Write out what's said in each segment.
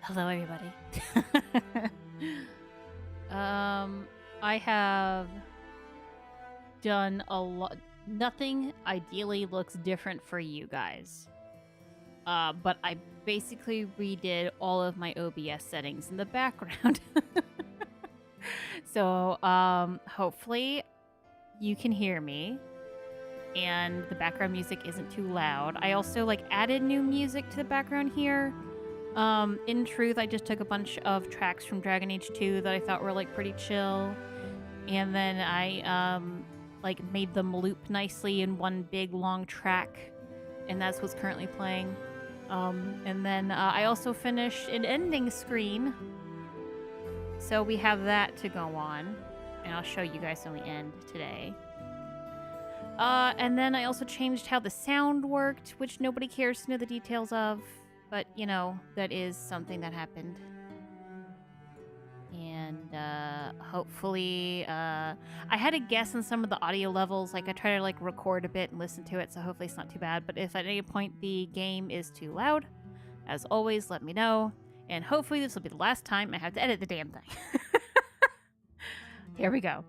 Hello, everybody. I have done a lot. Nothing ideally looks different for you guys. But I basically redid all of my OBS settings in the background. So, hopefully you can hear me and the background music isn't too loud. I also added new music to the background here. In truth, I just took a bunch of tracks from Dragon Age 2 that I thought were pretty chill, and then I made them loop nicely in one big long track, and that's what's currently playing. And then I also finished an ending screen, so we have that to go on, and I'll show you guys when we end today. And then I also changed how the sound worked, which nobody cares to know the details of. But, you know, that is something that happened. And, hopefully, I had a guess on some of the audio levels. I try to, record a bit and listen to it, so hopefully it's not too bad. But if at any point the game is too loud, as always, let me know. And hopefully this will be the last time I have to edit the damn thing. Here we go.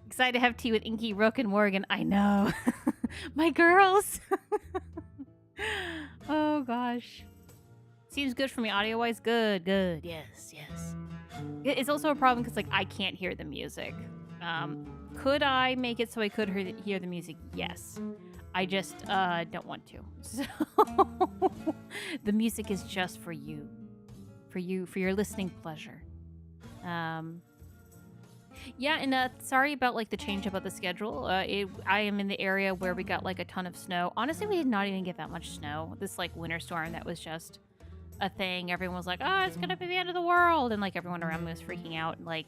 Excited to have tea with Inky, Rook, and Morgan. I know. My girls. Oh gosh. Seems good for me audio-wise. Good. Yes. It's also a problem because I can't hear the music. Could I make it so I could hear the music? Yes. I just don't want to. So the music is just for you. For your listening pleasure. Yeah, and sorry about the change about the schedule. I am in the area where we got a ton of snow. Honestly, we did not even get that much snow. This winter storm that was just a thing. Everyone was like, "Oh, it's gonna be the end of the world," and everyone around me was freaking out. And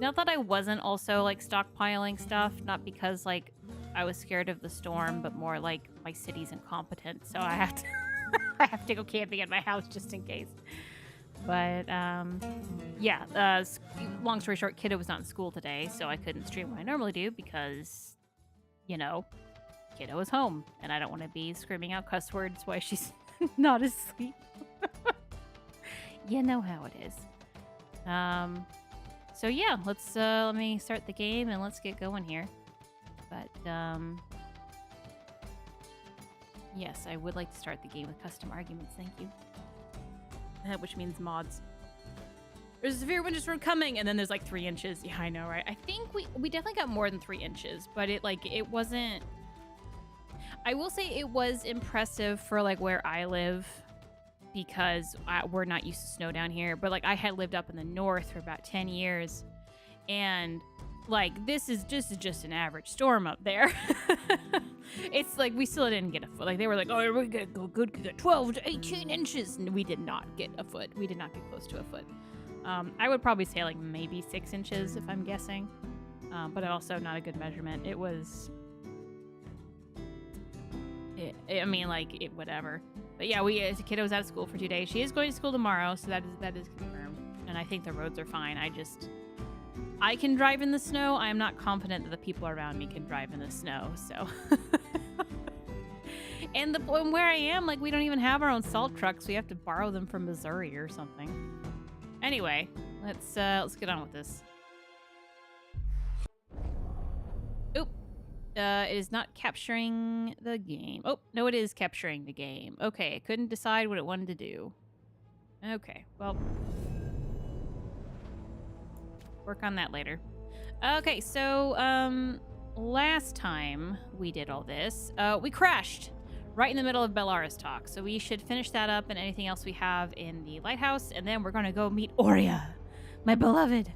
not that I wasn't also stockpiling stuff, not because I was scared of the storm, but more my city's incompetent, so I have to I have to go camping at my house just in case. But, yeah, long story short, Kiddo was not in school today, so I couldn't stream what I normally do because, you know, Kiddo is home, and I don't want to be screaming out cuss words while she's not asleep. You know how it is. So yeah, let me start the game and let's get going here. But, yes, I would like to start the game with custom arguments, thank you. Which means mods. There's a severe windstorm coming, and then there's 3 inches. Yeah, I know, right? I think we definitely got more than 3 inches, but it wasn't. I will say it was impressive for where I live, because we're not used to snow down here. But I had lived up in the north for about 10 years, and this is just an average storm up there. It's we still didn't get a foot. They were oh, we're gonna go good, get 12 to 18 inches, and we did not get a foot. We did not get close to a foot. I would probably say maybe 6 inches if I'm guessing, but also not a good measurement. It was, whatever. But yeah, the kiddo was out of school for 2 days. She is going to school tomorrow, so that is confirmed. And I think the roads are fine. I can drive in the snow. I am not confident that the people around me can drive in the snow, so. And where I am, we don't even have our own salt trucks. We have to borrow them from Missouri or something. Anyway, let's get on with this. Oop. It is not capturing the game. Oh, no, it is capturing the game. Okay, I couldn't decide what it wanted to do. Okay, well. Work on that later. Okay, so, last time we did all this, we crashed right in the middle of Bellara's talk. So we should finish that up and anything else we have in the lighthouse, and then we're gonna go meet Aurea, my beloved.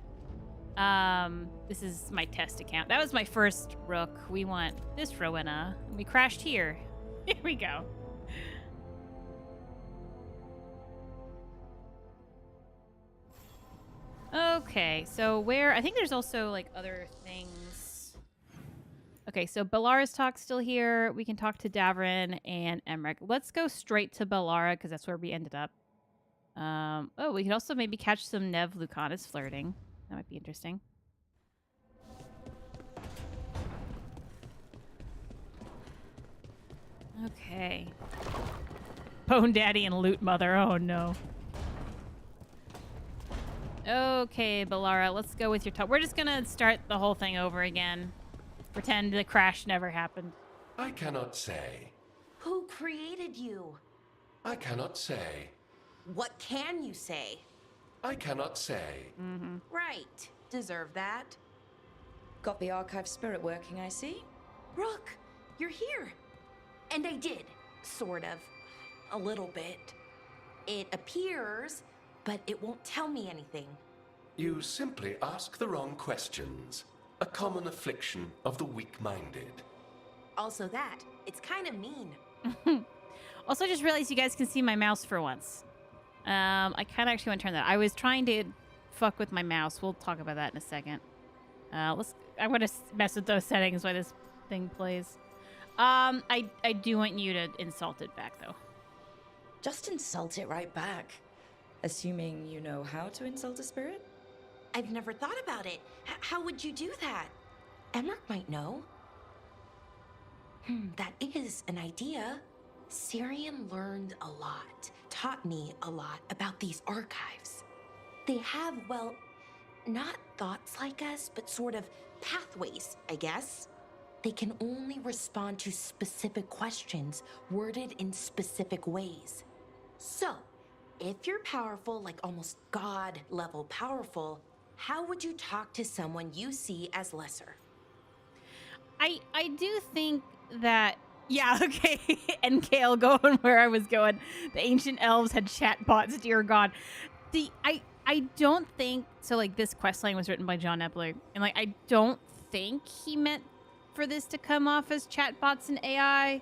This is my test account. That was my first Rook. We want this Rowena. We crashed here. Here we go. Okay, so I think there's also other things. Okay, so Bellara's talk's still here. We can talk to Davrin and Emmerich. Let's go straight to Bellara because that's where we ended up. Oh, we could also maybe catch some Nev Lucanus flirting. That might be interesting. Okay. Bone Daddy and Loot Mother. Oh no. Okay, Balara, let's go with your talk. We're just gonna start the whole thing over again. Pretend the crash never happened. I cannot say. Who created you? I cannot say. What can you say? I cannot say. Right. Deserve that. Got the archive spirit working, I see. Rook, you're here. And I did. Sort of. A little bit. It appears, but it won't tell me anything. You simply ask the wrong questions. A common affliction of the weak-minded. Also that, it's kind of mean. Also, I just realized you guys can see my mouse for once. I kind of actually want to turn that. I was trying to fuck with my mouse. We'll talk about that in a second. I want to mess with those settings while this thing plays. I do want you to insult it back, though. Just insult it right back. Assuming you know how to insult a spirit? I've never thought about it. How would you do that? Emmerich might know. That is an idea. Syrian learned a lot, taught me a lot about these archives. They have, well, not thoughts like us, but sort of pathways, I guess. They can only respond to specific questions worded in specific ways. So, if you're powerful, like almost God-level powerful, how would you talk to someone you see as lesser? I do think that, yeah, okay, and Kale going where I was going. The ancient elves had chatbots, dear God. I don't think, so like this questline was written by John Epler, and like I don't think he meant for this to come off as chatbots and AI,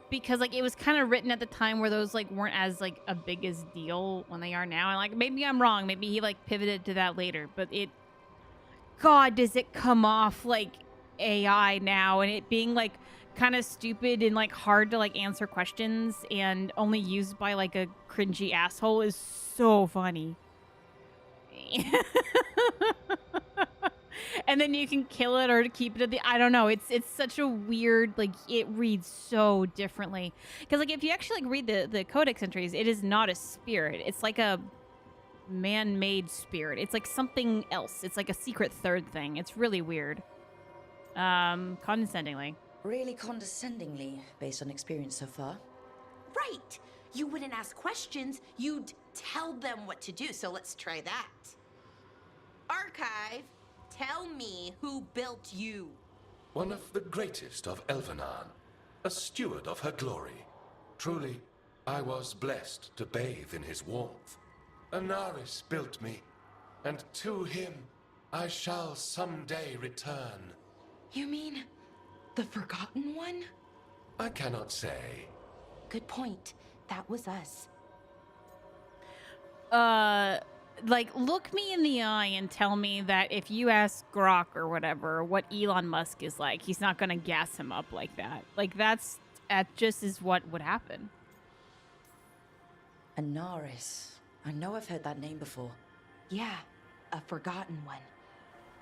because like it was kind of written at the time where those like weren't as like a big as deal when they are now. And like maybe I'm wrong, maybe he like pivoted to that later, but God, does it come off like AI now, and it being like kind of stupid and like hard to like answer questions and only used by like a cringy asshole is so funny. And then you can kill it or keep it at the, I don't know, it's such a weird, like it reads so differently, because like if you actually like read the codex entries, it is not a spirit, it's like a man-made spirit. It's like something else. It's like a secret third thing. It's really weird. Condescendingly. Really condescendingly, based on experience so far. Right! You wouldn't ask questions, you'd tell them what to do, so let's try that. Archive, tell me who built you. One of the greatest of Elvenan, a steward of her glory. Truly, I was blessed to bathe in his warmth. Anaris built me, and to him I shall someday return. You mean the Forgotten One? I cannot say. Good point. That was us. Like, look me in the eye and tell me that if you ask Grok or whatever what Elon Musk is like, he's not gonna gas him up like that. Like, that just is what would happen. Anaris. I know I've heard that name before. Yeah, a Forgotten One.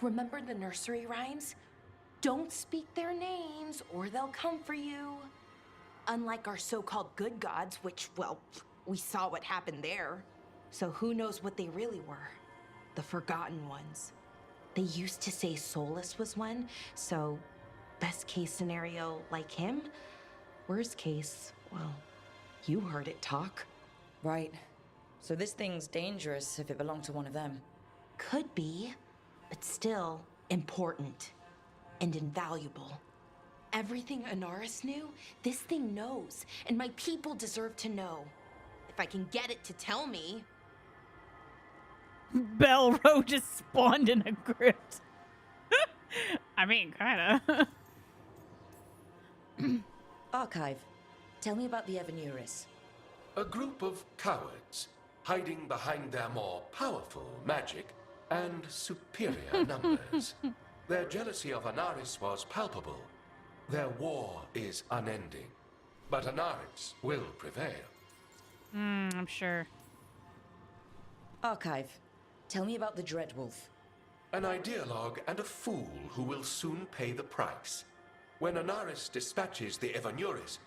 Remember the nursery rhymes? Don't speak their names or they'll come for you. Unlike our so-called good gods, which, well, we saw what happened there. So who knows what they really were? The Forgotten Ones. They used to say Solus was one, so best case scenario like him. Worst case, well, you heard it talk. Right. So this thing's dangerous if it belonged to one of them. Could be, but still important and invaluable. Everything Anaris knew, this thing knows, and my people deserve to know. If I can get it to tell me. Belro just spawned in a crypt. I mean, kinda. Archive. Tell me about the Evanuris. A group of cowards hiding behind their more powerful magic and superior numbers. Their jealousy of Anaris was palpable. Their war is unending. But Anaris will prevail. I'm sure. Archive. Tell me about the Dreadwolf. An ideologue and a fool who will soon pay the price. When Anaris dispatches the Evanuris,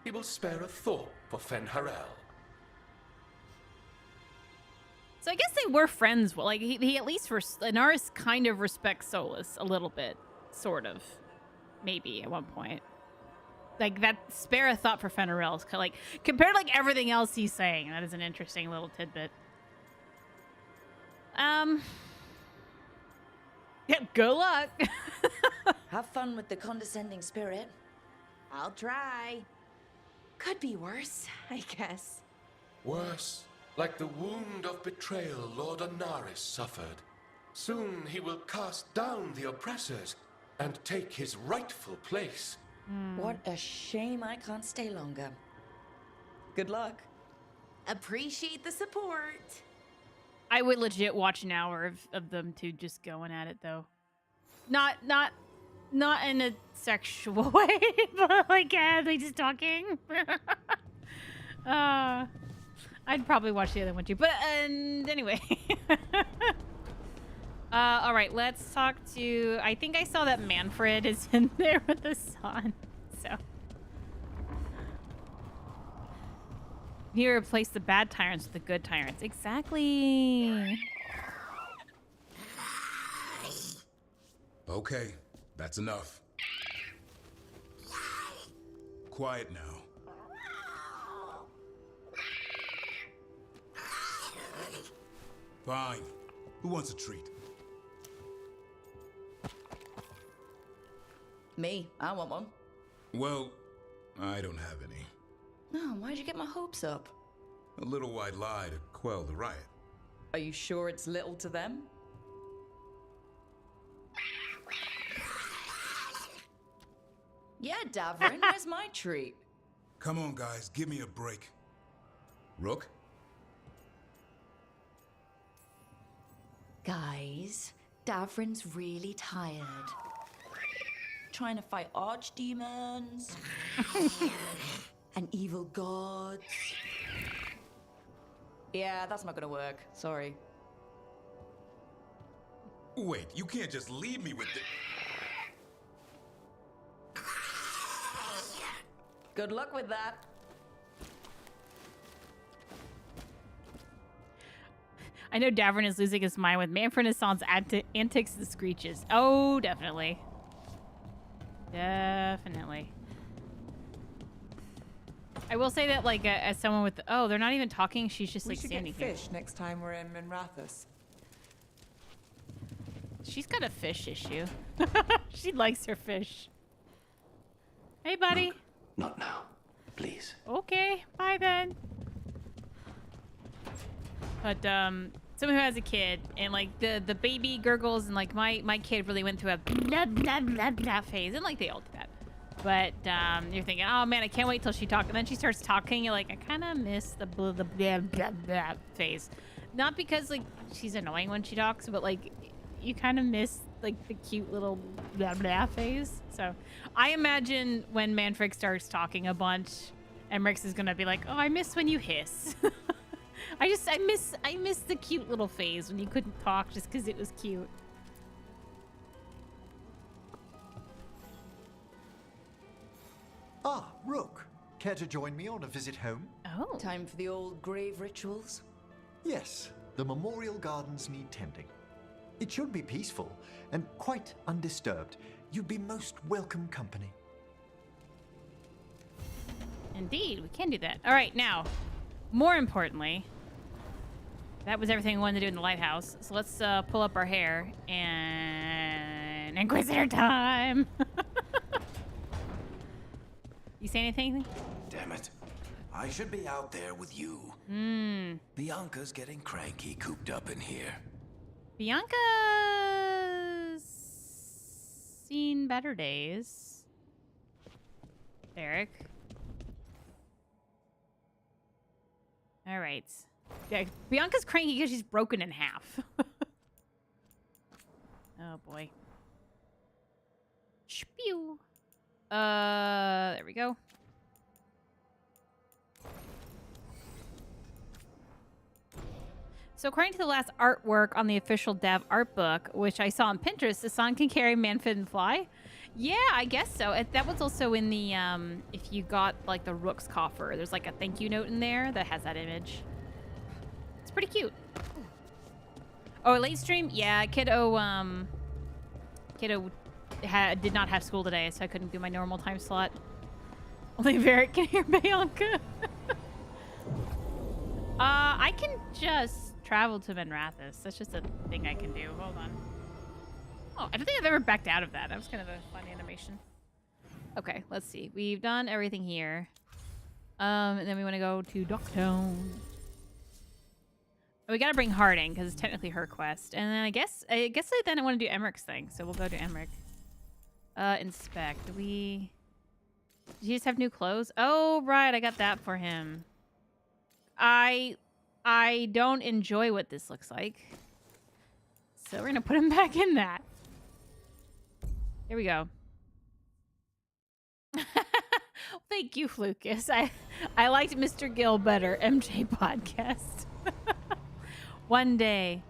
he will spare a thought for Fenharel. So I guess they were friends. Well, like he at least Anaris kind of respects Solus a little bit, sort of, maybe at one point. Like that, spare a thought for Fenrirel. Like compared to like everything else he's saying, that is an interesting little tidbit. Yep. Good luck. Have fun with the condescending spirit. I'll try. Could be worse, I guess. Worse, like the wound of betrayal Lord Anaris suffered. Soon he will cast down the oppressors and take his rightful place. What a shame I can't stay longer. Good luck. Appreciate the support. I would legit watch an hour of them two just going at it, though. Not in a sexual way, but like, they just talking. I'd probably watch the other one too. But anyway. All right, let's talk to. I think I saw that Manfred is in there with the son. So you replace the bad tyrants with the good tyrants. Exactly. Okay, that's enough. Quiet now. Fine. Who wants a treat? Me, I want one. Well, I don't have any. No, why'd you get my hopes up? A little white lie to quell the riot. Are you sure it's little to them? Yeah, Davrin, where's my treat? Come on, guys, give me a break. Rook? Guys, Davrin's really tired. Trying to fight archdemons and evil gods. Yeah, that's not gonna work. Sorry. Wait, you can't just leave me with the... Good luck with that. I know Davrin is losing his mind with Manfred and Hassan's antics and screeches. Oh, definitely. Definitely. I will say that, like, as someone with... Oh, they're not even talking. She's just, like, standing here. We should get fish next time we're in Minrathous. She's got a fish issue. She likes her fish. Hey, buddy. Look, not now, please. Okay, bye then. But someone who has a kid and like the baby gurgles and like my kid really went through a blah blah blah blah phase, and like they all do that. But you're thinking, oh man, I can't wait till she talks, and then she starts talking. You're like, I kind of miss the blah blah phase, not because like she's annoying when she talks, but like you kind of miss like the cute little blah blah phase. So I imagine when Manfred starts talking a bunch, Emrix is gonna be like, oh, I miss when you hiss. I miss the cute little phase when you couldn't talk just because it was cute. Ah, Rook. Care to join me on a visit home? Oh. Time for the old grave rituals. Yes, the memorial gardens need tending. It should be peaceful and quite undisturbed. You'd be most welcome company. Indeed, we can do that. All right, now, more importantly, that was everything we wanted to do in the lighthouse. So let's pull up our hair and Inquisitor time. You say anything? Damn it. I should be out there with you. Bianca's getting cranky cooped up in here. Bianca's seen better days. Derek. All right. Yeah, Bianca's cranky because she's broken in half. Oh boy. Spew. There we go. So according to the last artwork on the official dev art book, which I saw on Pinterest, Hassan can carry Manfred and fly. Yeah, I guess so. That was also in the, if you got like the Rook's coffer, there's like a thank you note in there that has that image. It's pretty cute. Oh, late stream? Yeah, kiddo did not have school today, so I couldn't do my normal time slot. Only Varric can hear Bianca. I can just travel to Minrathous. That's just a thing I can do. Hold on. Oh, I don't think I've ever backed out of that. That was kind of a fun animation. Okay, let's see. We've done everything here. And then we want to go to Docktown. We gotta bring Harding because it's technically her quest. And then I guess then I want to do Emmerich's thing, so we'll go to Emmerich. Inspect. Did he just have new clothes? Oh right, I got that for him. I don't enjoy what this looks like, so we're gonna put him back in that. Here we go. Thank you, Lucas. I liked Mr. Gill better. MJ podcast. One day.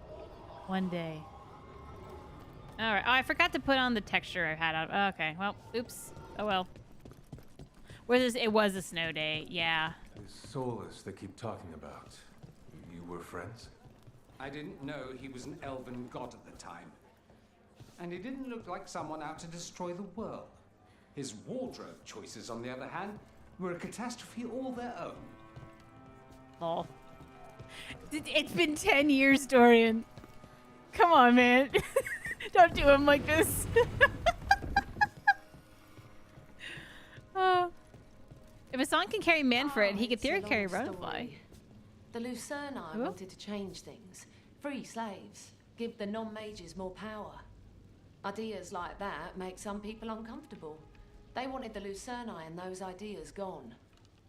One day. All right. Oh, I forgot to put on the texture I had on. Okay. Well, oops. Oh, well. It was a snow day. Yeah. This Solus they keep talking about. You were friends? I didn't know he was an elven god at the time. And he didn't look like someone out to destroy the world. His wardrobe choices, on the other hand, were a catastrophe all their own. Lol. It's been 10 years, Dorian. Come on, man. Don't do him like this. If Asan can carry Manfred, he could theoretically carry Runefly. The Lucerni wanted to change things. Free slaves. Give the non-mages more power. Ideas like that make some people uncomfortable. They wanted the Lucerni and those ideas gone.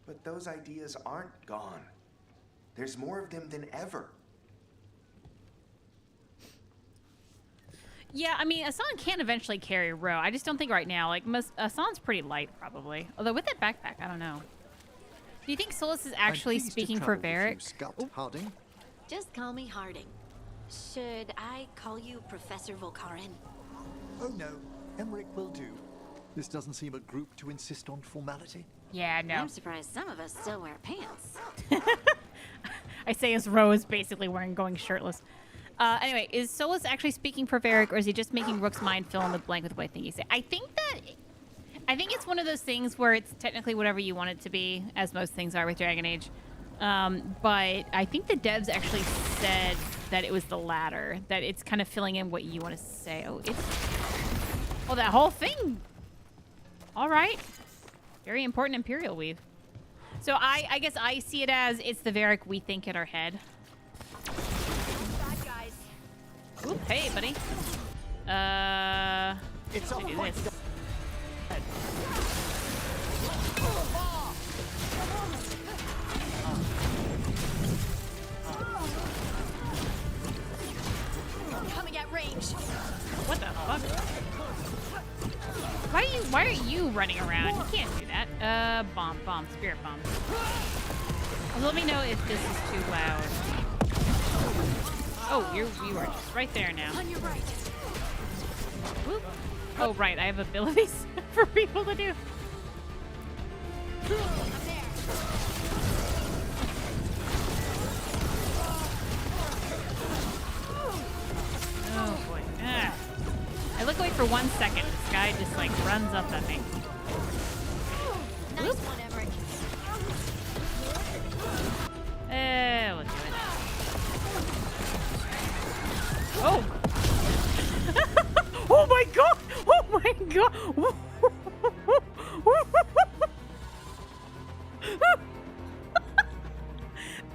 But those ideas aren't gone. There's more of them than ever. Yeah, I mean, Asan can eventually carry Ro. I just don't think right now. Like, Asan's pretty light, probably. Although with that backpack, I don't know. Do you think Solus is actually speaking for Varric? Scout Harding. Just call me Harding. Should I call you Professor Volkarin? Oh no, Emmerich will do. This doesn't seem a group to insist on formality. Yeah, no. I'm surprised some of us still wear pants. I say as Ro is basically going shirtless. Anyway, is Solus actually speaking for Varric, or is he just making Rook's mind fill in the blank with what I think he said? I think it's one of those things where it's technically whatever you want it to be, as most things are with Dragon Age. But I think the devs actually said that it was the latter, that it's kind of filling in what you want to say. Oh, that whole thing. All right. Very important Imperial weave. So I guess I see it as it's the Varric we think in our head. Bad guys. Oop, hey, buddy. It's all do this. Coming at range. What the fuck? Why are you running around? You can't do that. Bomb, spirit bomb. Let me know if this is too loud. Oh, you are just right there now. On your right. Whoop. Oh, right, I have abilities for people to do. I'm there. Oh boy. Ah. I look away for 1 second. This guy just like runs up at me. Nice one, Emmerich. We'll do it. Oh! Oh my god! Oh my god!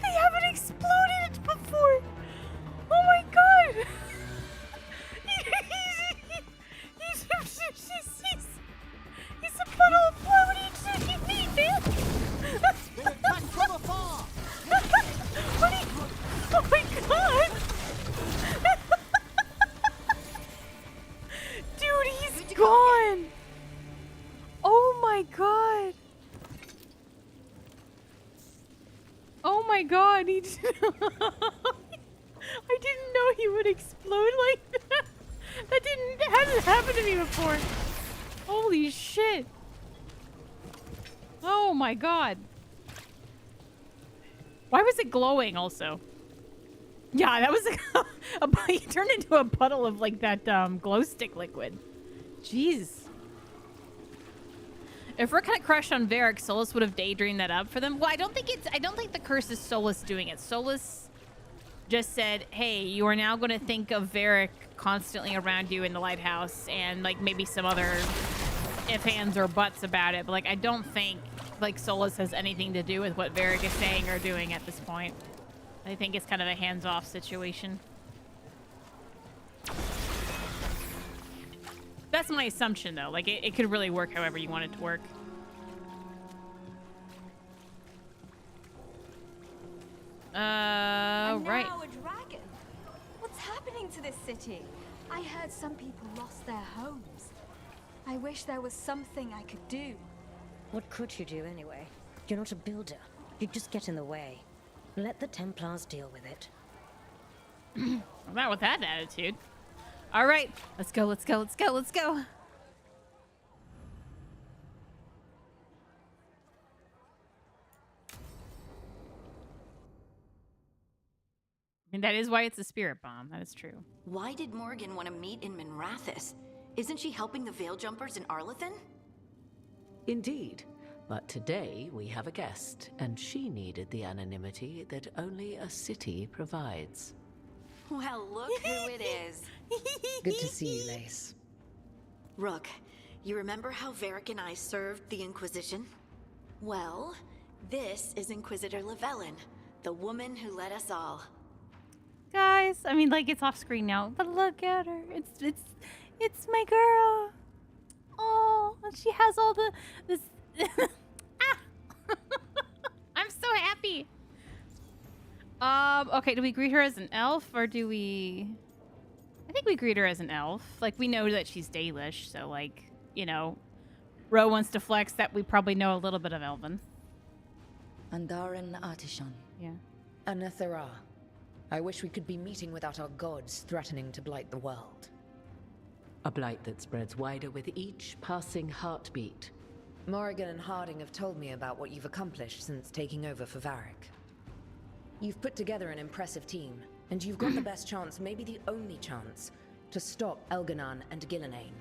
They haven't exploded before! Oh my god! He's a puddle of blood. What are you shooting me, man? They attack from afar! Oh my god! Dude, he's gone! Oh my god! Oh my god, he I didn't know he would explode like that. That hasn't happened to me before. Holy shit. Oh my god. Why was it glowing also? Yeah, that was he turned into a puddle of like that glow stick liquid. Jeez. If Rook had crushed on Varric, Solus would have daydreamed that up for them. Well, I don't think the curse is Solus doing it. Solus just said, "Hey, you are now going to think of Varric constantly around you in the lighthouse," and like maybe some other if, ands, or buts about it. But like, I don't think like Solus has anything to do with what Varric is saying or doing at this point. I think it's kind of a hands-off situation. That's my assumption, though. Like, it could really work however you want it to work. And right. now a dragon. What's happening to this city? I heard some people lost their homes. I wish there was something I could do. What could you do anyway? You're not a builder. You'd just get in the way. Let the Templars deal with it. Not with that attitude. All right, let's go, let's go, let's go, let's go. And that is why it's a spirit bomb. That is true. Why did Morgan want to meet in Minrathous? Isn't she helping the Veil Jumpers in Arlathan? Indeed. But today we have a guest, and she needed the anonymity that only a city provides. Well, look who it is. Good to see you, Lace. Rook, you remember how Varric and I served the Inquisition? Well, this is Inquisitor Lavellan, the woman who led us all. Guys, I mean, like, it's off screen now, but look at her. It's my girl. Oh, she has all this. I'm so happy. Okay, do we greet her as an elf or do we... I think we greet her as an elf. Like, we know that she's Dalish, so like, you know, Ro wants to flex that we probably know a little bit of Elven. Andaran Artishan. Yeah. Anathara. I wish we could be meeting without our gods threatening to blight the world. A blight that spreads wider with each passing heartbeat. Morrigan and Harding have told me about what you've accomplished since taking over for Varric. You've put together an impressive team, and you've got the best chance, maybe the only chance, to stop Elganon and Gillinane.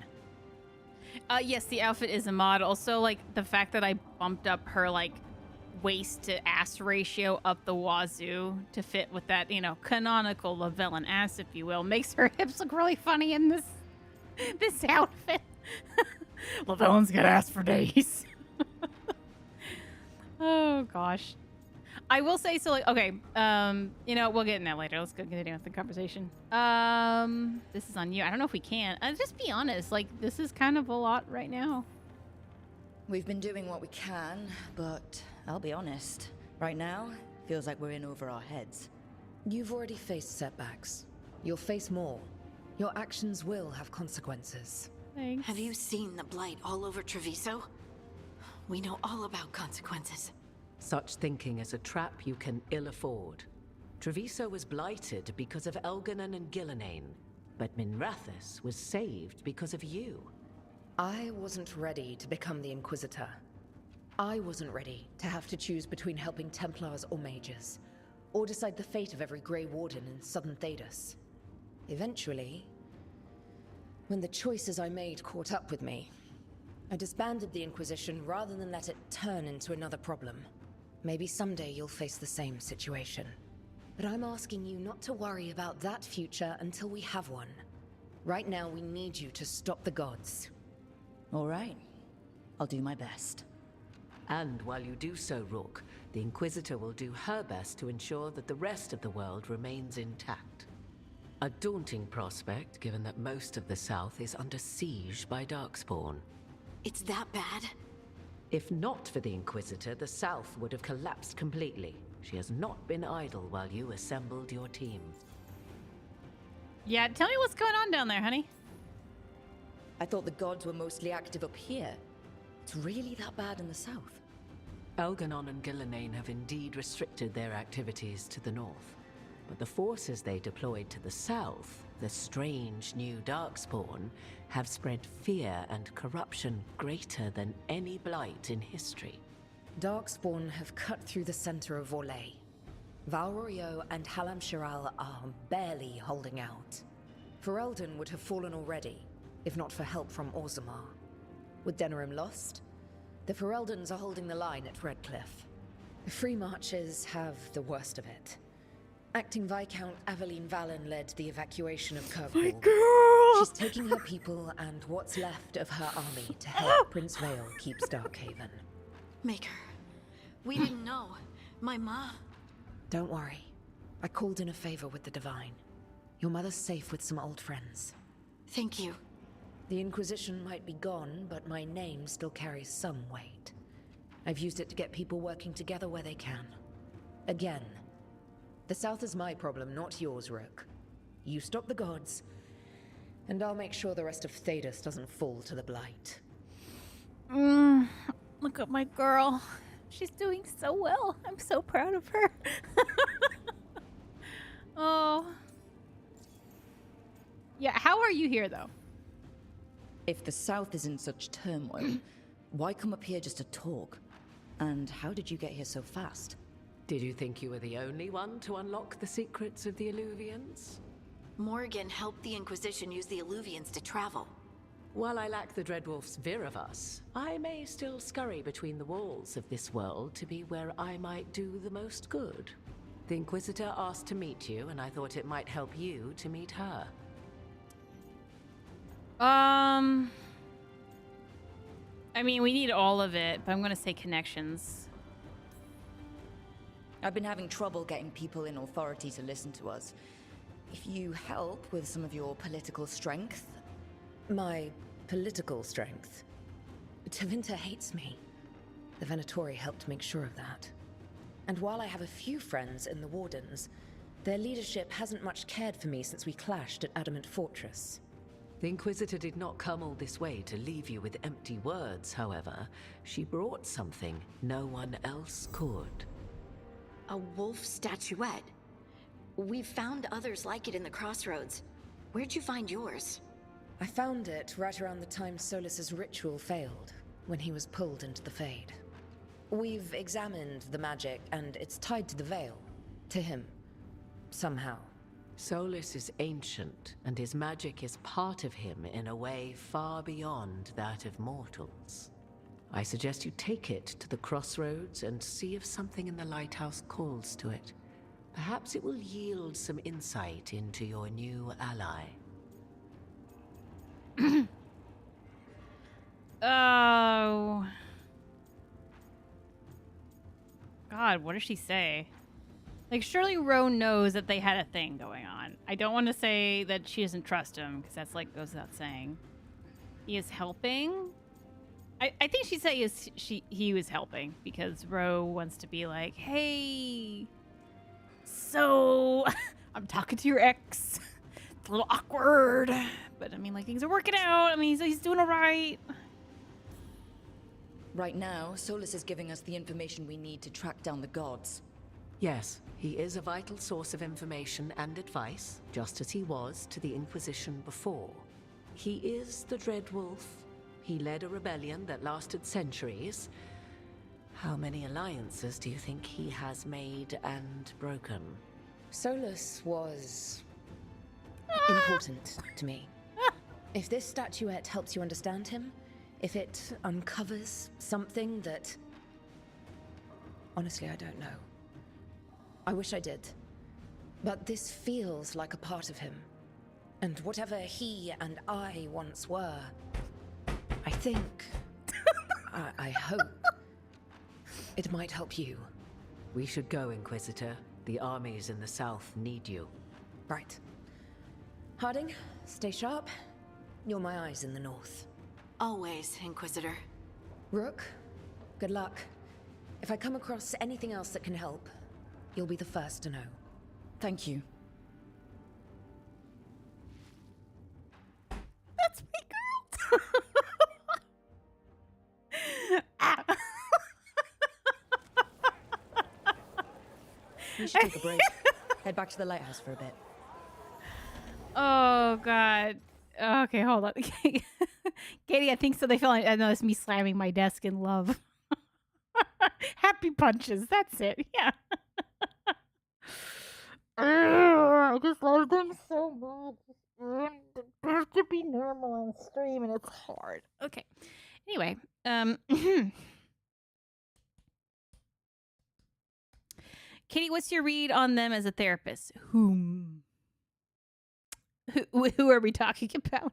Yes, the outfit is a mod. Also, like, the fact that I bumped up her, like, waist to ass ratio up the wazoo to fit with that, you know, canonical Lavellan ass, if you will, makes her hips look really funny in this outfit. Lavellan's got ass for days. Oh, gosh. I will say, so, like, okay, you know, we'll get in that later. Let's go continue with the conversation. This is on you. I don't know if we can. Just be honest, like, this is kind of a lot right now. We've been doing what we can, but I'll be honest. Right now, feels like we're in over our heads. You've already faced setbacks. You'll face more. Your actions will have consequences. Thanks. Have you seen the blight all over Treviso? We know all about consequences. Such thinking is a trap you can ill afford. Treviso was blighted because of Elganon and Gillinane, but Minrathous was saved because of you. I wasn't ready to become the Inquisitor. I wasn't ready to have to choose between helping Templars or mages, or decide the fate of every Grey Warden in southern Thedas. Eventually, when the choices I made caught up with me, I disbanded the Inquisition rather than let it turn into another problem. Maybe someday you'll face the same situation. But I'm asking you not to worry about that future until we have one. Right now, we need you to stop the gods. All right. I'll do my best. And while you do so, Rook, the Inquisitor will do her best to ensure that the rest of the world remains intact. A daunting prospect, given that most of the South is under siege by Darkspawn. It's that bad? If not for the Inquisitor, the South would have collapsed completely. She has not been idle while you assembled your team. Yeah, tell me what's going on down there, honey. I thought the gods were mostly active up here. It's really that bad in the south. Elganon and Gillinane have indeed restricted their activities to the north. But the forces they deployed to the south, the strange new Darkspawn, have spread fear and corruption greater than any blight in history. Darkspawn have cut through the center of Orlais. Valrorio and Halam Shiral are barely holding out. Ferelden would have fallen already, if not for help from Orzammar. With Denerim lost, the Fereldans are holding the line at Redcliffe. The Free Marchers have the worst of it. Acting Viscount Aveline Vallen led the evacuation of Kirkwall. My girl! She's taking her people and what's left of her army to help Prince Vale keep Starkhaven. Maker, we didn't know. My ma... Don't worry. I called in a favor with the Divine. Your mother's safe with some old friends. Thank you. The Inquisition might be gone, but my name still carries some weight. I've used it to get people working together where they can. Again, the South is my problem, not yours, Rook. You stop the gods, and I'll make sure the rest of Thedas doesn't fall to the Blight. Look at my girl. She's doing so well. I'm so proud of her. Oh. Yeah, how are you here, though? If the South is in such turmoil, why come up here just to talk? And how did you get here so fast? Did you think you were the only one to unlock the secrets of the Illuvians? Morgan helped the Inquisition use the Illuvians to travel. While I lack the Dreadwolf's Viravus, I may still scurry between the walls of this world to be where I might do the most good. The Inquisitor asked to meet you, and I thought it might help you to meet her. I mean, we need all of it, but I'm gonna say connections. I've been having trouble getting people in authority to listen to us. If you help with some of your political strength... My political strength? Tevinter hates me. The Venatori helped make sure of that. And while I have a few friends in the Wardens, their leadership hasn't much cared for me since we clashed at Adamant Fortress. The Inquisitor did not come all this way to leave you with empty words, however. She brought something no one else could. A wolf statuette. We've found others like it in the crossroads. Where'd you find yours? I found it right around the time Solus's ritual failed, when he was pulled into the Fade. We've examined the magic, and it's tied to the Veil. To him. Somehow. Solus is ancient, and his magic is part of him in a way far beyond that of mortals. I suggest you take it to the crossroads and see if something in the lighthouse calls to it. Perhaps it will yield some insight into your new ally. Oh. God, what does she say? Like, surely Roan knows that they had a thing going on. I don't want to say that she doesn't trust him, because that's like goes without saying. He is helping. I think she'd say he was helping, because Ro wants to be like, hey, so I'm talking to your ex. It's a little awkward, but I mean, like, things are working out. I mean, he's doing all right. Right now, Solus is giving us the information we need to track down the gods. Yes, he is a vital source of information and advice, just as he was to the Inquisition before. He is the Dreadwolf. He led a rebellion that lasted centuries. How many alliances do you think he has made and broken? Solus was... important to me. If this statuette helps you understand him, if it uncovers something that... Honestly, I don't know. I wish I did. But this feels like a part of him. And whatever he and I once were, I think... I hope... it might help you. We should go, Inquisitor. The armies in the south need you. Right. Harding, stay sharp. You're my eyes in the north. Always, Inquisitor. Rook, good luck. If I come across anything else that can help, you'll be the first to know. Thank you. That's my girl. We should take a break. Head back to the lighthouse for a bit. Oh, God. Okay, hold on. Caitie, I think so. They feel like, I know it's me slamming my desk in love. Happy punches. That's it. Yeah. I just love them so much. They have to be normal on stream, and it's hard. Okay. Anyway, Caitie, what's your read on them as a therapist? Who are we talking about?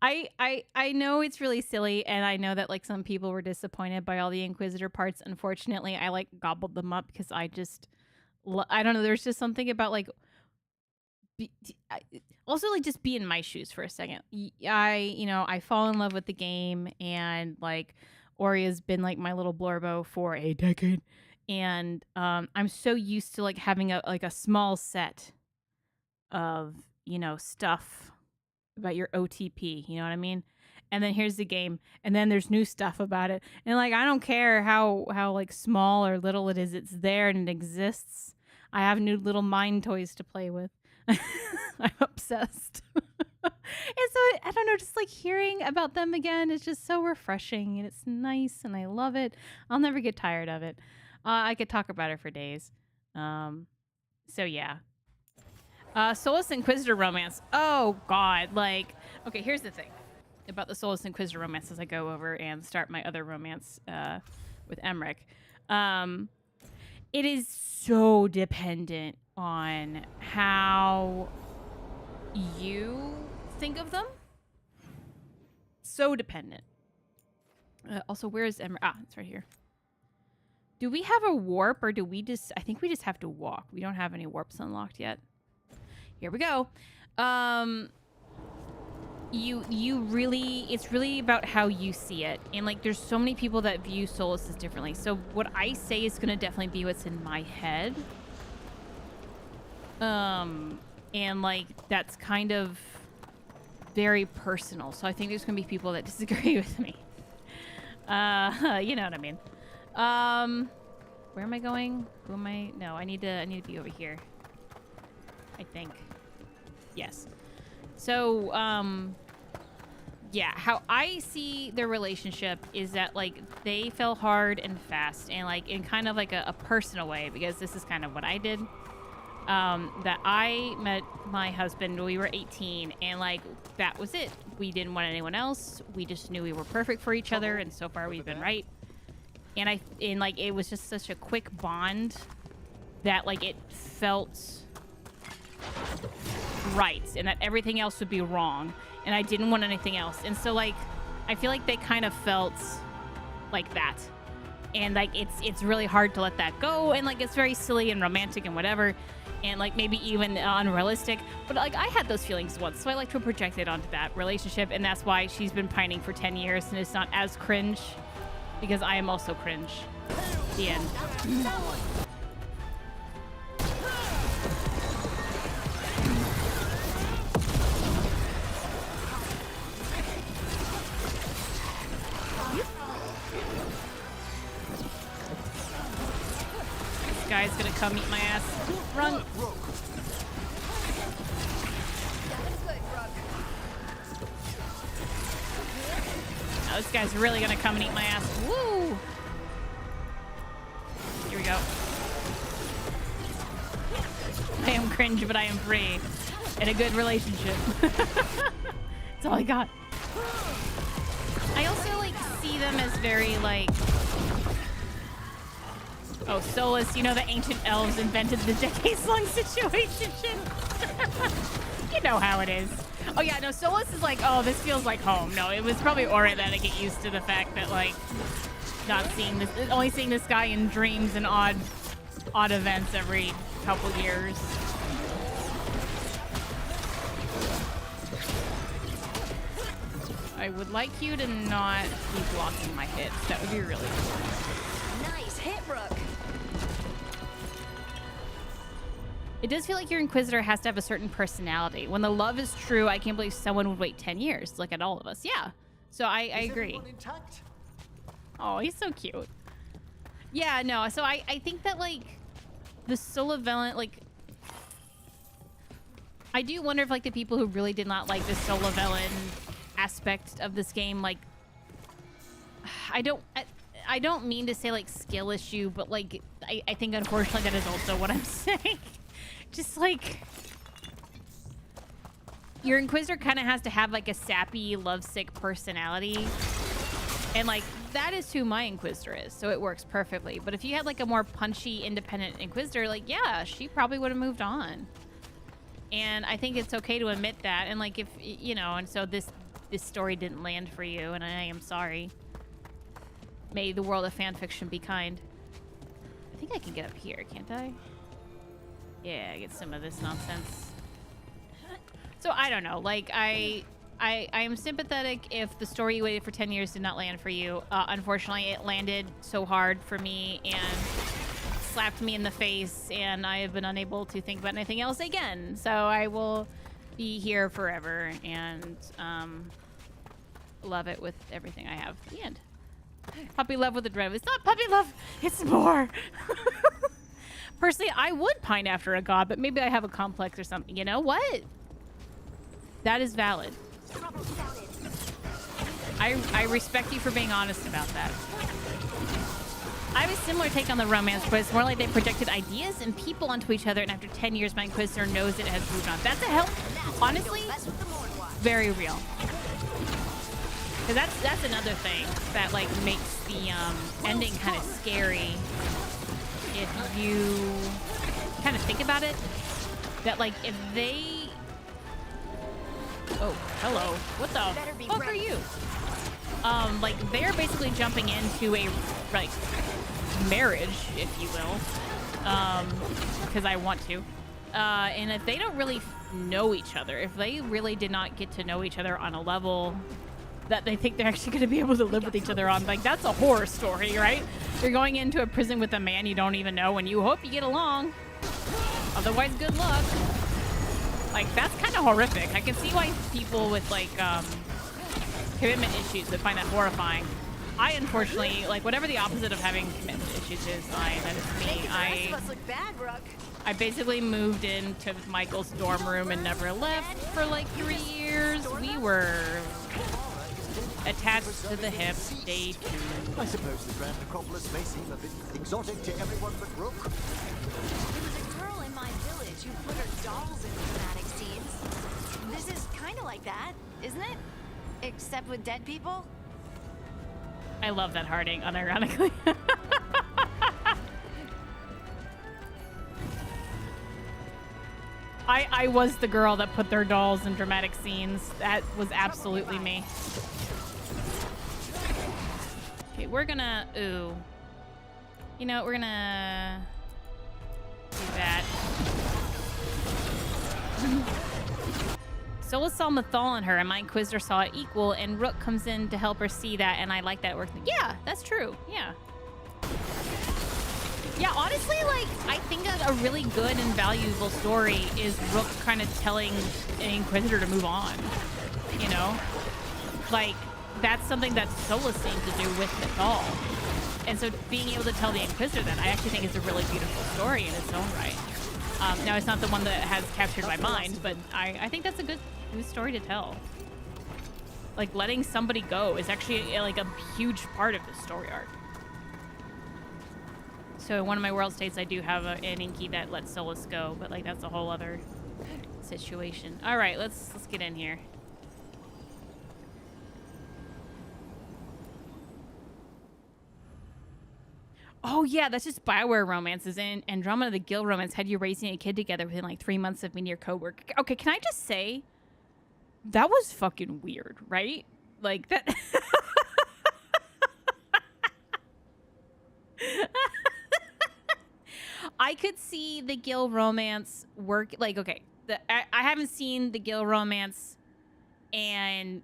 I know it's really silly, and I know that like some people were disappointed by all the Inquisitor parts. Unfortunately, I like gobbled them up because I just I don't know. There's just something about like also like just be in my shoes for a second. I fall in love with the game, and like Ori has been like my little blurbo for a decade, and I'm so used to like having a small set of stuff about your OTP, you know what I mean? And then here's the game, and then there's new stuff about it, and like I don't care how like small or little it is, it's there and it exists. I have new little mind toys to play with. I'm obsessed. And so I don't know, just like hearing about them again is just so refreshing, and it's nice, and I love it. I'll never get tired of it. I could talk about it for days. So yeah. Soulless Inquisitor romance. Oh God, like, okay, here's the thing about the Soulless Inquisitor romance as I go over and start my other romance with Emmerich. It is so dependent on how you think of them. So dependent. Also, where is Emmerich? Ah, it's right here. Do we have a warp, or do we just... I think we just have to walk. We don't have any warps unlocked yet. Here we go. You really... It's really about how you see it. And, like, there's so many people that view Soulless differently. So what I say is going to definitely be what's in my head. And, like, that's kind of very personal. So I think there's going to be people that disagree with me. You know what I mean. Where am I going? Who am I? No, I need to be over here. I think. Yes. So, yeah, how I see their relationship is that, like, they fell hard and fast, and, like, in kind of like a personal way, because this is kind of what I did. That I met my husband when we were 18, and, like, that was it. We didn't want anyone else. We just knew we were perfect for each other, and so far we've been right. And like, it was just such a quick bond that, like, it felt right, and that everything else would be wrong, and I didn't want anything else. And so, like, I feel like they kind of felt like that, and, like, it's really hard to let that go, and, like, it's very silly and romantic and whatever, and, like, maybe even unrealistic, but, like, I had those feelings once, so I like to project it onto that relationship, and that's why she's been pining for 10 years, and it's not as cringe, because I am also cringe. The end. This guy's gonna come eat my ass. Run! Now this guy's really gonna come and eat my ass. Woo! Here we go. I am cringe, but I am free. In a good relationship. That's all I got. I also, like, see them as very, like... Oh, Soulless, you know, the ancient elves invented the decades-long situationship. You know how it is. Oh, yeah, no, Soulless is like, oh, this feels like home. No, it was probably Aura that I get used to the fact that, like, not seeing this, only seeing this guy in dreams and odd events every couple years. I would like you to not be blocking my hits. That would be really cool. Nice hit, Rook. It does feel like your Inquisitor has to have a certain personality. When the love is true, I can't believe someone would wait 10 years. Look at all of us. Yeah. So I agree. Oh, he's so cute. Yeah, no. So I think that, like, the Lavellan, like, I do wonder if, like, the people who really did not like the Lavellan aspect of this game, like, I don't mean to say like skill issue, but like I think unfortunately that is also what I'm saying. Just like your Inquisitor kind of has to have like a sappy, lovesick personality, and like that is who my Inquisitor is, so it works perfectly. But if you had like a more punchy, independent Inquisitor, like yeah, she probably would have moved on. And I think it's okay to admit that. And like if you know, and so this story didn't land for you, and I am sorry. May the world of fanfiction be kind. I think I can get up here, can't I? Yeah, get some of this nonsense. So I don't know. Like I am sympathetic if the story you waited for 10 years did not land for you. Unfortunately, it landed so hard for me and slapped me in the face, and I have been unable to think about anything else again. So I will be here forever and love it with everything I have. The end. Puppy love with a dread. It's not puppy love, it's more. Personally, I would pine after a god, but maybe I have a complex or something. You know what? That is valid. I respect you for being honest about that. I have a similar take on the romance, but it's more like they projected ideas and people onto each other, and after 10 years, my Inquisitor knows it has moved on. That's a help. Honestly, very real. Because that's another thing that like makes the ending kind of scary if you kind of think about it. That like if they... Oh, hello. What the fuck are you? Like they're basically jumping into a like marriage, if you will. Because I want to. And if they don't really know each other, if they really did not get to know each other on a level that they think they're actually going to be able to live with each other on, like that's a horror story, right? You're going into a prison with a man you don't even know and you hope you get along. Otherwise, good luck. Like that's kind of horrific. I can see why people with like commitment issues would find that horrifying. I unfortunately, like whatever the opposite of having commitment issues is, that is me. I basically moved into Michael's dorm room and never left for like 3 years. We were attached to the hip, day 2. I suppose the Grand Necropolis may seem a bit exotic to everyone but Rook. There was a girl in my village who put her dolls in dramatic scenes. This is kind of like that, isn't it? Except with dead people? I love that Harding, unironically. I was the girl that put their dolls in dramatic scenes. That was absolutely me. Okay, we're gonna... Ooh. You know, we're gonna... do that. Solus saw Mathal in her, and my Inquisitor saw it equal, and Rook comes in to help her see that, and I like that work. Yeah, that's true. Yeah. Yeah, honestly, like, I think a really good and valuable story is Rook kind of telling an Inquisitor to move on. You know? Like, that's something that Solus seemed to do with Mathal. And so being able to tell the Inquisitor that, I actually think is a really beautiful story in its own right. Now, it's not the one that has captured my mind, but I think that's a good story to tell. Like, letting somebody go is actually, like, a huge part of the story arc. So in one of my world states, I do have an Inky that lets Solus go, but, like, that's a whole other situation. All right, let's get in here. Oh, yeah, that's just Bioware romances. And Andromeda the Guild romance had you raising a kid together within, like, 3 months of being your coworker. Okay, can I just say, that was fucking weird, right? Like, that... I could see the Guild romance work. Like, okay, I haven't seen the Guild romance and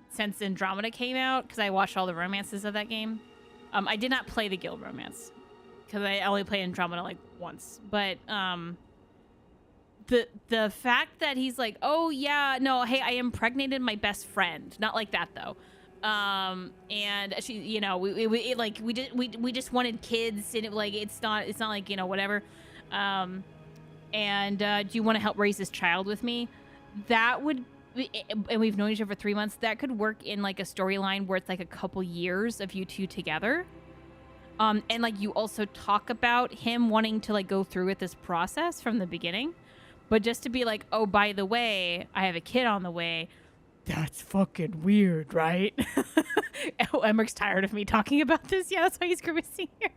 since Andromeda came out, because I watched all the romances of that game. I did not play the Guild romance because I only played Andromeda like once. But the fact that he's like, oh yeah, no, hey, I impregnated my best friend. Not like that though. And she, you know, we just wanted kids, and it's not like, you know, whatever. And do you want to help raise this child with me? That would and we've known each other for 3 months, that could work in like a storyline where it's like a couple years of you two together. And like you also talk about him wanting to like go through with this process from the beginning, but just to be like, oh, by the way, I have a kid on the way. That's fucking weird, right? Oh, Emmerich tired of me talking about this. Yeah, that's why he's grimacing here.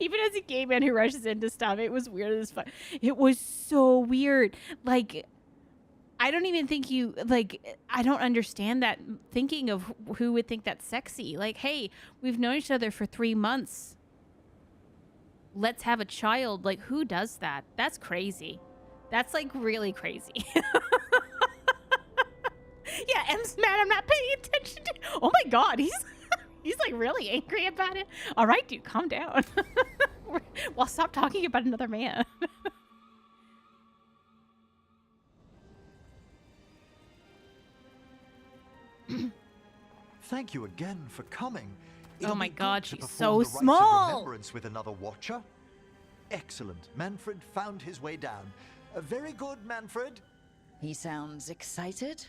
Even as a gay man who rushes into stuff, it was weird as fuck. It was so weird. Like, I don't even think you, like, I don't understand that thinking of who would think that's sexy. Like, hey, we've known each other for 3 months. Let's have a child. Like, who does that? That's crazy. That's, like, really crazy. Yeah, M's mad I'm not paying attention to. Oh my god, he's like really angry about it. All right, dude, calm down. Well, stop talking about another man. Thank you again for coming. Oh my god, to she's perform so the rites of small. remembrance with another watcher. Excellent. Manfred found his way down. Very good, Manfred. He sounds excited.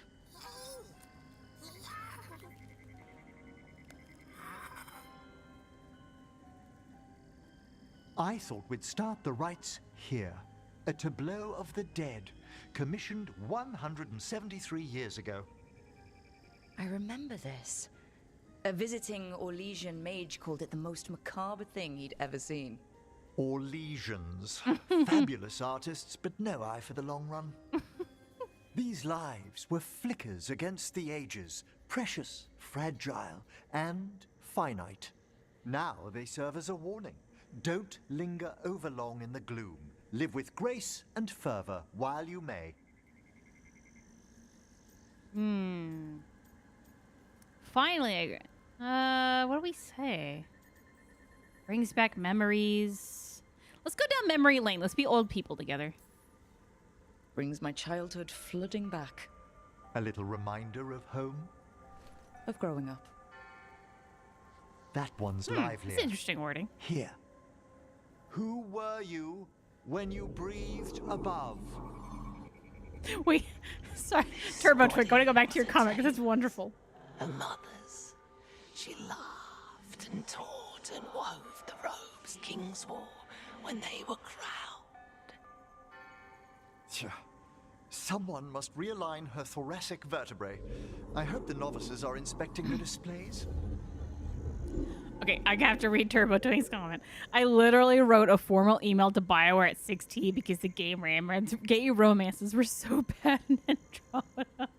I thought we'd start the rites here. A tableau of the dead, commissioned 173 years ago. I remember this. A visiting Orlesian mage called it the most macabre thing he'd ever seen. Orlesians. Fabulous artists, but no eye for the long run. These lives were flickers against the ages, precious, fragile, and finite. Now they serve as a warning. Don't linger overlong in the gloom. Live with grace and fervor while you may. Finally, what do we say? Brings back memories. Let's go down memory lane. Let's be old people together. Brings my childhood flooding back. A little reminder of home. Of growing up. That one's livelier. That's interesting wording. Here. Who were you when you breathed above? Wait, sorry. Turbo Twig, going to go back to your comment because it's wonderful. Her mother's. She laughed and taught and wove the robes kings wore when they were crowned. Tja. Someone must realign her thoracic vertebrae. I hope the novices are inspecting the displays. Okay, I have to read Turbo Twig's comment. I literally wrote a formal email to BioWare at 6T because the gay romances were so bad in Andromeda.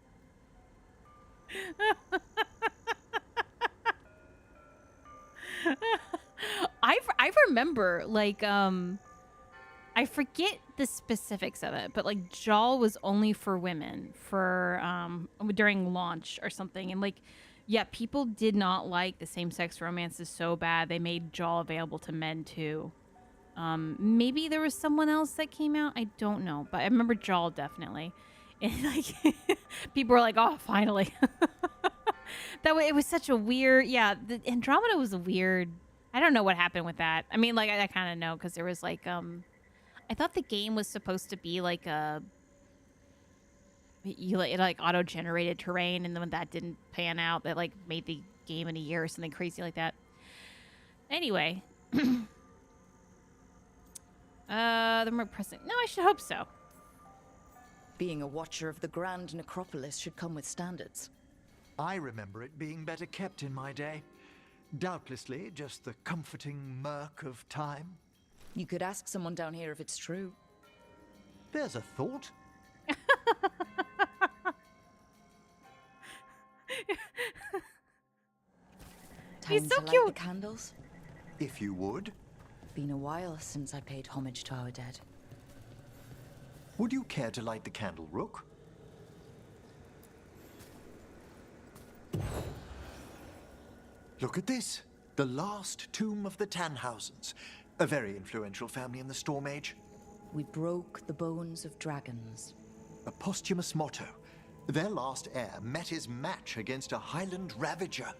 I remember, like, I forget the specifics of it, but like Jaal was only for women for during launch or something, and like, yeah, people did not like the same-sex romances so bad they made Jaal available to men too. Maybe there was someone else that came out, I don't know, but I remember Jaal definitely. And like, people were like, "Oh, finally!" That way, it was such a weird. Yeah, the Andromeda was a weird. I don't know what happened with that. I mean, like, I kind of know because there was like, I thought the game was supposed to be like a. It like auto-generated terrain, and then when that didn't pan out, that like made the game in a year or something crazy like that. Anyway, the more pressing. No, I should hope so. Being a watcher of the Grand Necropolis should come with standards. I remember it being better kept in my day. Doubtlessly just the comforting murk of time. You could ask someone down here if it's true. There's a thought. He's so cute. Light the candles? If you would. Been a while since I paid homage to our dead. Would you care to light the candle, Rook? Look at this. The last tomb of the Tannhausens. A very influential family in the Storm Age. We broke the bones of dragons. A posthumous motto. Their last heir met his match against a Highland Ravager.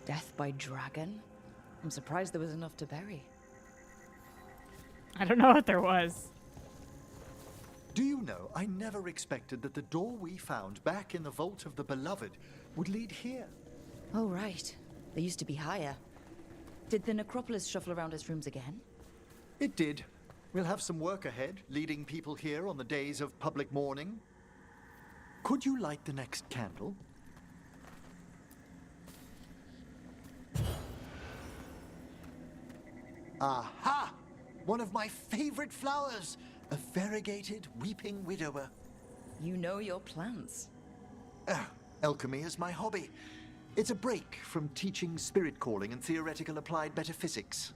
Death by dragon? I'm surprised there was enough to bury. I don't know what there was. Do you know, I never expected that the door we found back in the Vault of the Beloved would lead here. Oh, right. They used to be higher. Did the necropolis shuffle around his rooms again? It did. We'll have some work ahead, leading people here on the days of public mourning. Could you light the next candle? Aha! One of my favorite flowers! A variegated weeping widower. You know your plants. Alchemy is my hobby. It's a break from teaching spirit calling and theoretical applied metaphysics.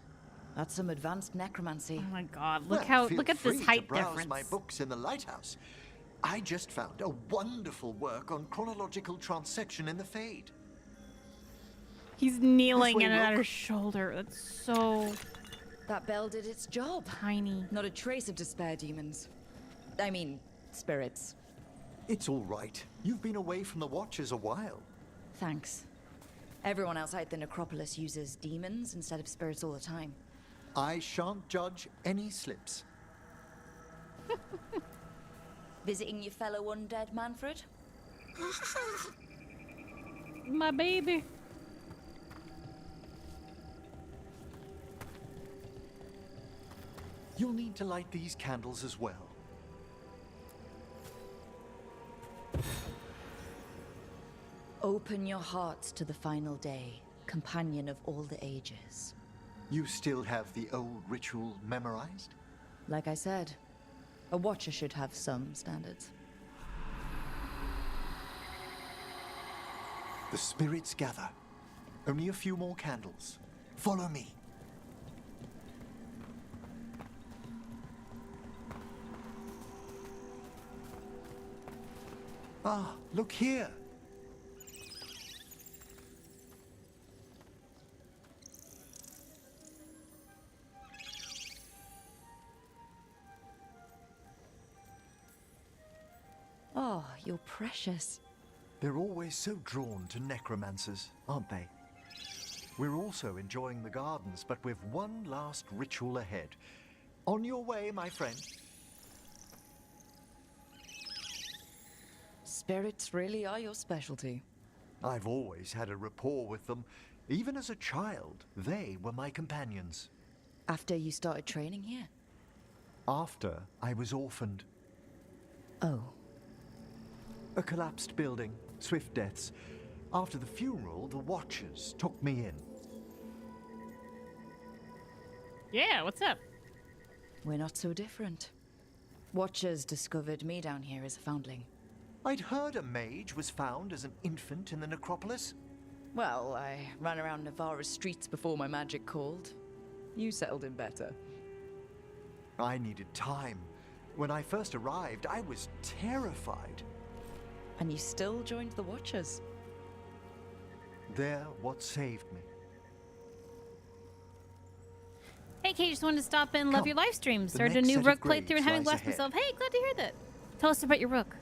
That's some advanced necromancy. Oh my god, Well, look at feel this free height to browse difference. my books in the lighthouse. I just found a wonderful work on chronological transection in the Fade. He's kneeling This way, and at Rook. her shoulder. That's so That bell did its job. tiny. Not a trace of despair demons. I mean, spirits. It's all right. You've been away from the Watchers a while. Thanks. Everyone outside the necropolis uses demons instead of spirits all the time. I shan't judge any slips. Visiting your fellow undead, Manfred? My baby. You'll need to light these candles as well. Open your hearts to the final day, companion of all the ages. You still have the old ritual memorized? Like I said, a watcher should have some standards. The spirits gather. Only a few more candles. Follow me. Ah, look here. Oh, you're precious. They're always so drawn to necromancers, aren't they? We're also enjoying the gardens, but with one last ritual ahead. On your way, my friend. Spirits really are your specialty. I've always had a rapport with them. Even as a child, they were my companions. After you started training here? After I was orphaned. Oh. A collapsed building, swift deaths. After the funeral, the Watchers took me in. Yeah, what's up? We're not so different. Watchers discovered me down here as a foundling. I'd heard a mage was found as an infant in the necropolis. Well, I ran around Navarra's streets before my magic called. You settled in better. I needed time. When I first arrived, I was terrified. And you still joined the Watchers? They're what saved me. Hey, Kate, just wanted to stop in. Love Come. your live stream. The Started a next new set of Rook playthrough and graves having lies blessed ahead. myself. Hey, glad to hear that. Tell us about your Rook.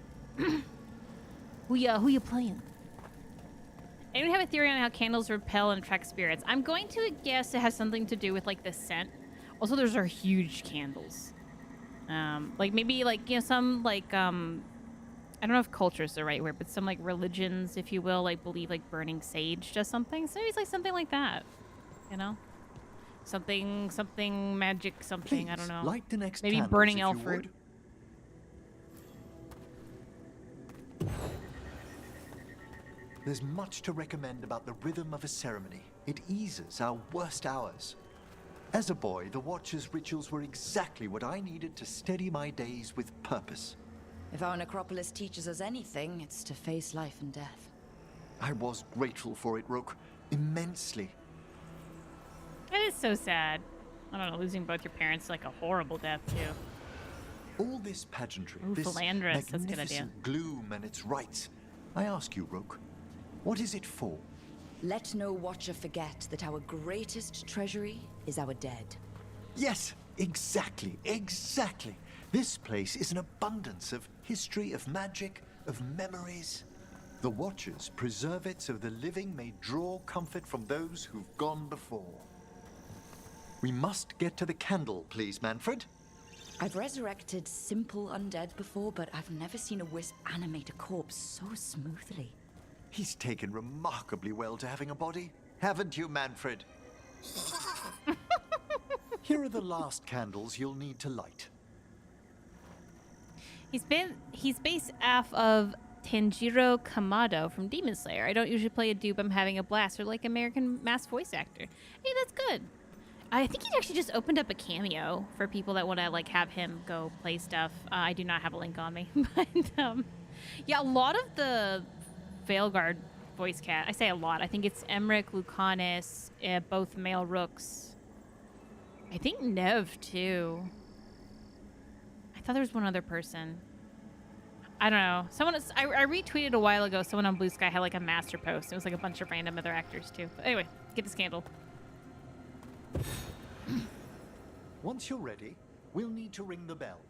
Who you playing? Anyone have a theory on how candles repel and attract spirits? I'm going to guess it has something to do with like the scent. Also, those are huge candles. Like maybe like, you know, some like I don't know if culture is the right word, but some like religions, if you will, like believe like burning sage does something. So maybe it's like something like that. You know? Something magic, something, Please, I don't know. light the next maybe candles, burning if elf you fruit. would. There's much to recommend about the rhythm of a ceremony. It eases our worst hours. As a boy, the Watcher's rituals were exactly what I needed to steady my days with purpose. If our necropolis teaches us anything, it's to face life and death. I was grateful for it, Rook. Immensely. That is so sad. I don't know, losing both your parents is like a horrible death too. All this pageantry, Ooh, this philandrous, that's a good idea. magnificent gloom and its rites. I ask you, Rook, what is it for? Let no Watcher forget that our greatest treasury is our dead. Yes, exactly, exactly. This place is an abundance of history, of magic, of memories. The Watchers preserve it so the living may draw comfort from those who've gone before. We must get to the candle, please, Manfred. I've resurrected simple undead before, but I've never seen a wisp animate a corpse so smoothly. He's taken remarkably well to having a body, haven't you, Manfred? Here are the last candles you'll need to light. He's based off of Tanjiro Kamado from Demon Slayer. I don't usually play a dupe. I'm having a blast, or like American Mass voice actor. Hey, that's good. I think he actually just opened up a cameo for people that want to like have him go play stuff. I do not have a link on me, but yeah, a lot of the Veilguard voice cast. I say a lot. I think it's Emmerich, Lucanus, both male rooks. I think Nev too. I thought there was one other person. I don't know. I retweeted a while ago. Someone on Bluesky had like a master post. It was like a bunch of random other actors too. But anyway, get this candle. Once you're ready, we'll need to ring the bell.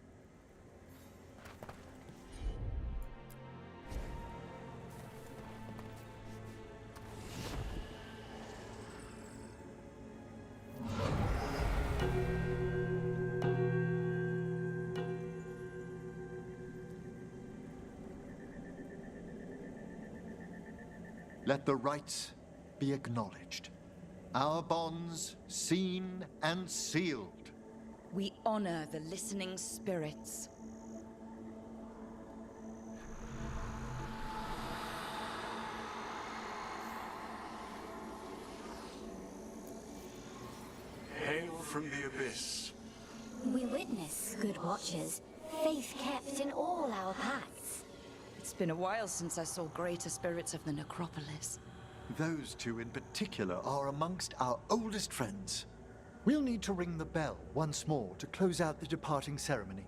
Let the rites be acknowledged. Our bonds seen and sealed. We honor the listening spirits. Hail from the abyss. We witness, good watchers, faith kept in all our paths. It's been a while since I saw greater spirits of the necropolis. Those two in particular are amongst our oldest friends. We'll need to ring the bell once more to close out the departing ceremony.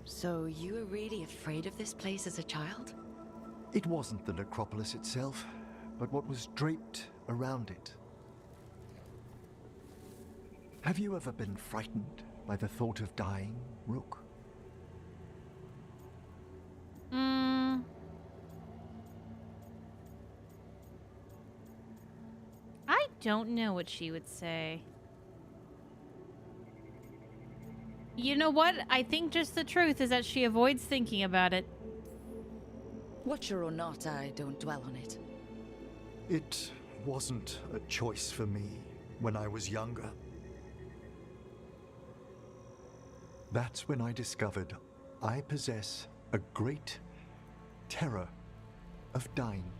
So you were really afraid of this place as a child? It wasn't the necropolis itself, but what was draped around it. Have you ever been frightened by the thought of dying, Rook? I don't know what she would say. You know what? I think just the truth is that she avoids thinking about it. Watcher or not, I don't dwell on it. It wasn't a choice for me when I was younger. That's when I discovered I possess a great terror of dying.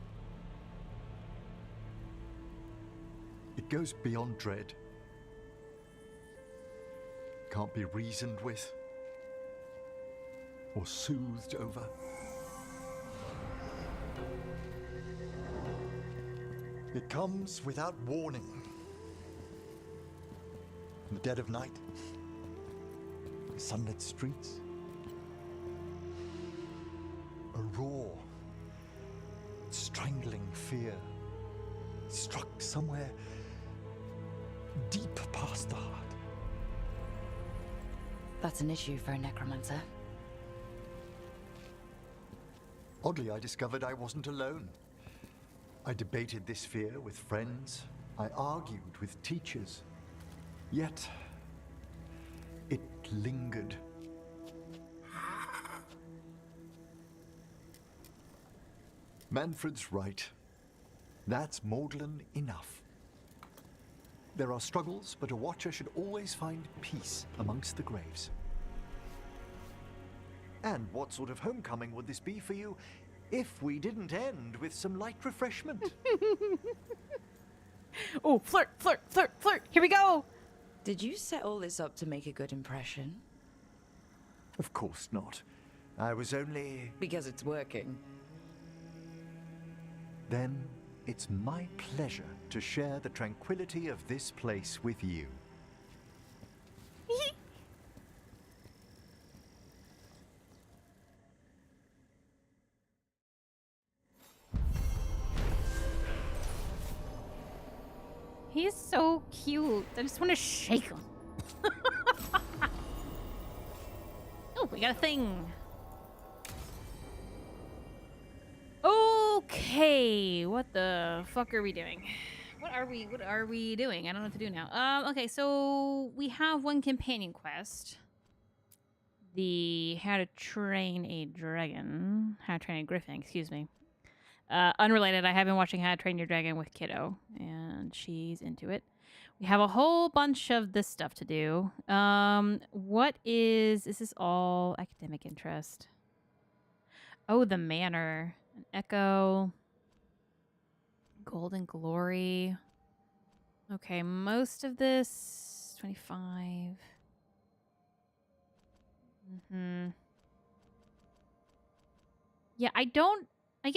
It goes beyond dread. Can't be reasoned with or soothed over. It comes without warning. In the dead of night, sunlit streets, a raw, strangling fear struck somewhere deep past the heart. That's an issue for a necromancer. Oddly, I discovered I wasn't alone. I debated this fear with friends. I argued with teachers. Yet, it lingered. Manfred's right. That's maudlin enough. There are struggles, but a watcher should always find peace amongst the graves. And what sort of homecoming would this be for you if we didn't end with some light refreshment? Oh, flirt, flirt, flirt, flirt. Here we go. Did you set all this up to make a good impression? Of course not. I was only... Because it's working. Then it's my pleasure to share the tranquility of this place with you. He's so cute. I just want to shake him. Oh, we got a thing. Okay, what the fuck are we doing? What are we doing? I don't know what to do now. Okay, so we have one companion quest. The How to Train a Griffin, excuse me. Unrelated, I have been watching How to Train Your Dragon with Kiddo, and she's into it. We have a whole bunch of this stuff to do. Is this all academic interest? Oh, the Manor. An Echo. Golden Glory. Okay, most of this, 25. Yeah,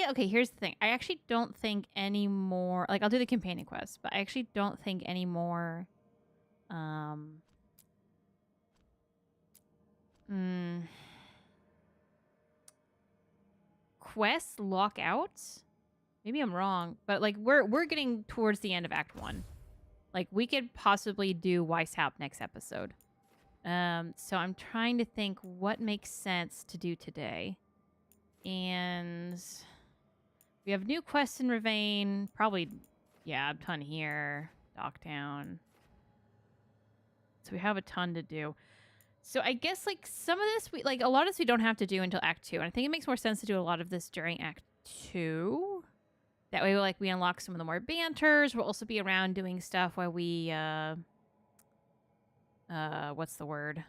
okay, here's the thing. I actually don't think any more, like, I'll do the companion quest, but I actually don't think any more, quests lock out? Maybe I'm wrong, but, like, we're getting towards the end of Act 1. Like, we could possibly do Weishaupt next episode. So I'm trying to think what makes sense to do today. And we have new quests in Ravane. Probably, yeah, a ton here. Docktown. So we have a ton to do. So I guess, like, some of this, a lot of this we don't have to do until Act 2. And I think it makes more sense to do a lot of this during Act 2. That way, like, we unlock some of the more banters. We'll also be around doing stuff while we, what's the word?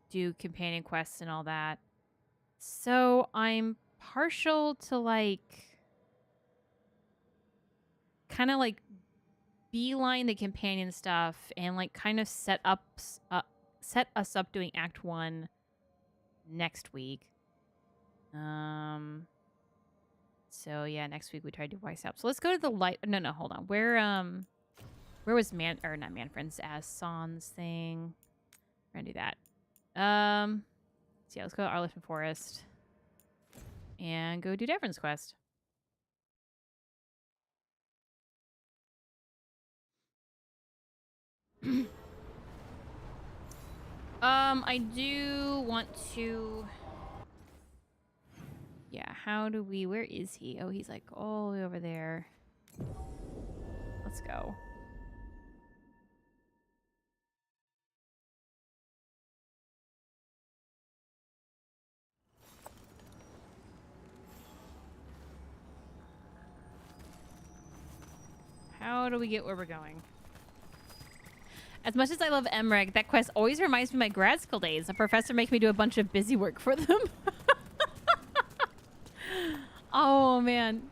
Do companion quests and all that. So I'm partial to, like, kind of, like, beeline the companion stuff and, like, kind of set us up doing Act 1 next week. So yeah, next week we try to do Weishaupt. So let's go to the light. No, hold on. Where was not Manfred's Sans thing? We're gonna do that. So yeah, let's go to Arlington Forest and go do Devrin's quest. I do want to. Yeah, where is he? Oh, he's like all the way over there. Let's go. How do we get where we're going? As much as I love MREG, that quest always reminds me of my grad school days. The professor makes me do a bunch of busy work for them. Oh, man.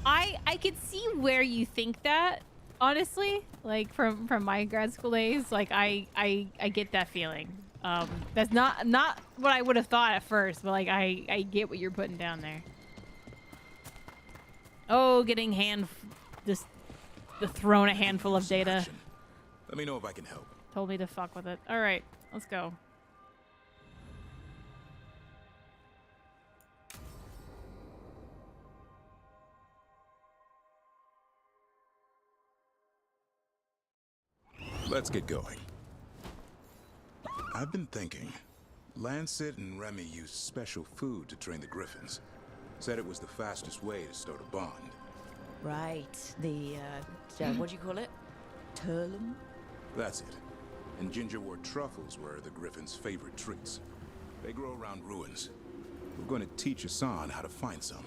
I could see where you think that, honestly. Like, from my grad school days. Like, I get that feeling. That's not what I would have thought at first, but, like, I get what you're putting down there. Oh, getting thrown a handful of data. Let me know if I can help. Told me to fuck with it. All right, let's go. Let's get going. I've been thinking. Lancet and Remy used special food to train the griffins. Said it was the fastest way to start a bond. Right. The, what do you call it? Turlum? That's it. And gingerwort truffles were the griffins' favorite treats. They grow around ruins. We're going to teach Hassan how to find some.